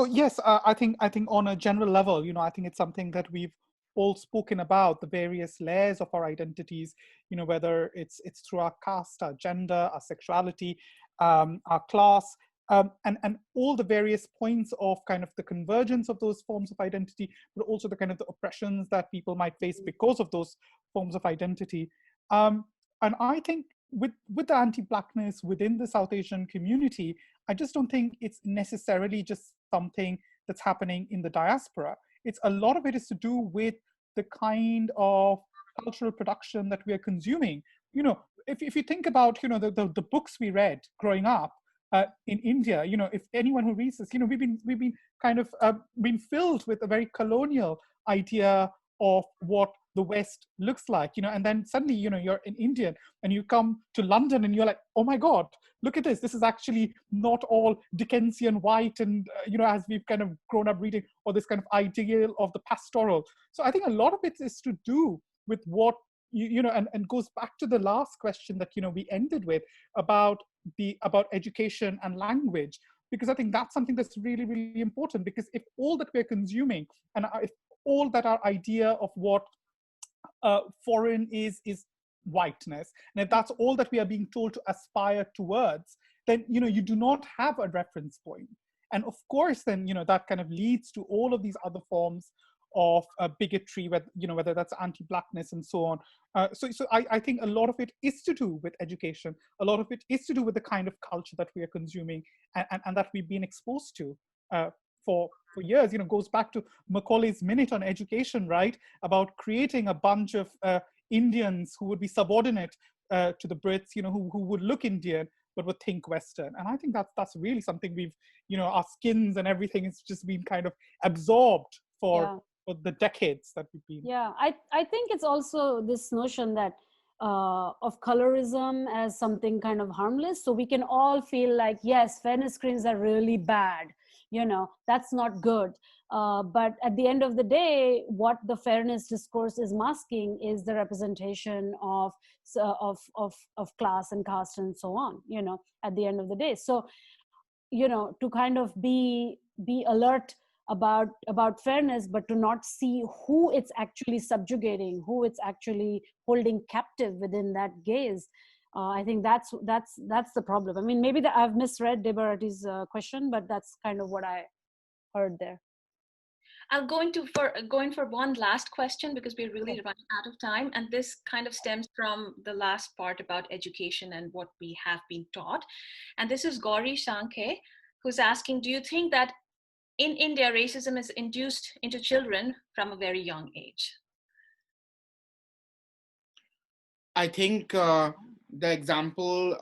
yes, I think on a general level, I think it's something that we've all spoken about, the various layers of our identities, whether it's through our caste, our gender, our sexuality, our class, and all the various points of kind of the convergence of those forms of identity, but also the kind of the oppressions that people might face because of those forms of identity. And I think with the anti-Blackness within the South Asian community, I just don't think it's necessarily just something that's happening in the diaspora. It's a lot of it is to do with the kind of cultural production that we are consuming. If you think about, the books we read growing up in India, if anyone who reads this, we've been kind of been filled with a very colonial idea of what the West looks like, and then suddenly, you're an Indian and you come to London and you're like, oh my God, look at this. This is actually not all Dickensian white and, as we've kind of grown up reading, or this kind of ideal of the pastoral. So I think a lot of it is to do with what, and goes back to the last question that, we ended with about education and language, because I think that's something that's really, really important, because if all that we're consuming and if all that our idea of what foreign is whiteness, and if that's all that we are being told to aspire towards, then you do not have a reference point. And of course then that kind of leads to all of these other forms of bigotry, whether that's anti-Blackness and so on. So I think a lot of it is to do with education. A lot of it is to do with the kind of culture that we are consuming and that we've been exposed to for years. Goes back to Macaulay's minute on education, right? About creating a bunch of Indians who would be subordinate to the Brits, who would look Indian but would think Western. And I think that's really something we've, our skins and everything has just been kind of absorbed for the decades that we've been. Yeah, I think it's also this notion that of colorism as something kind of harmless. So we can all feel like, yes, fairness screens are really bad. That's not good. But at the end of the day, what the fairness discourse is masking is the representation of class and caste and so on, at the end of the day. So, to kind of be alert about fairness, but to not see who it's actually subjugating, who it's actually holding captive within that gaze. I think that's the problem. I mean, maybe I've misread Debarati's question, but that's kind of what I heard there. I'll go for one last question, because we're really running out of time, and this kind of stems from the last part about education and what we have been taught. And this is Gauri Shankhe, who's asking, do you think that in India racism is induced into children from a very young age? I think the example,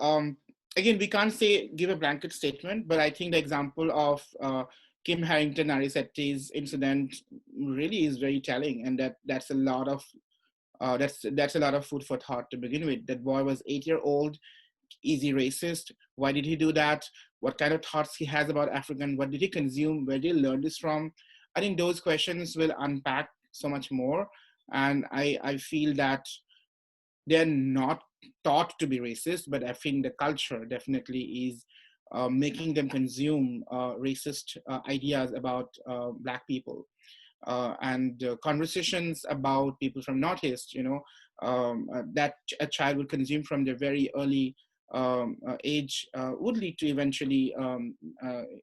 again, we can't give a blanket statement, but I think the example of Kim Harrington Narisetti's incident really is very telling, and that's a lot of food for thought to begin with. That boy was 8-year-old. Is he racist? Why did he do that? What kind of thoughts he has about African? What did he consume? Where did he learn this from? I think those questions will unpack so much more, and I feel that they're not taught to be racist, but I think the culture definitely is making them consume racist ideas about Black people. And conversations about people from Northeast, that a child would consume from their very early age would lead to eventually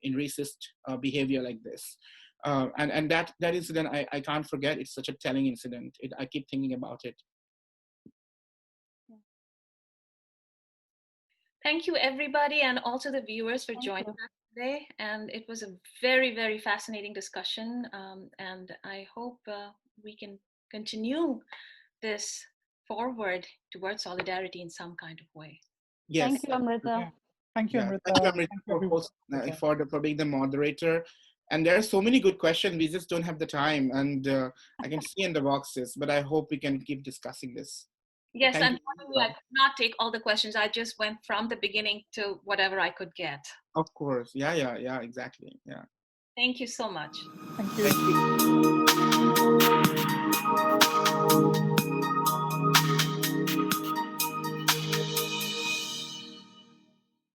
in racist behavior like this. And that incident, I can't forget. It's such a telling incident. I keep thinking about it. Thank you, everybody, and also the viewers for joining us today. And it was a very, very fascinating discussion. And I hope we can continue this forward towards solidarity in some kind of way. Yes. Thank you, Amrita. Yeah. Thank you, Amrita. Thank you, Amrita, for being the moderator. And there are so many good questions. We just don't have the time. And I can see in the boxes, but I hope we can keep discussing this. Yes, unfortunately, I could not take all the questions. I just went from the beginning to whatever I could get. Of course. Yeah, exactly. Yeah. Thank you so much. Thank you. Thank you.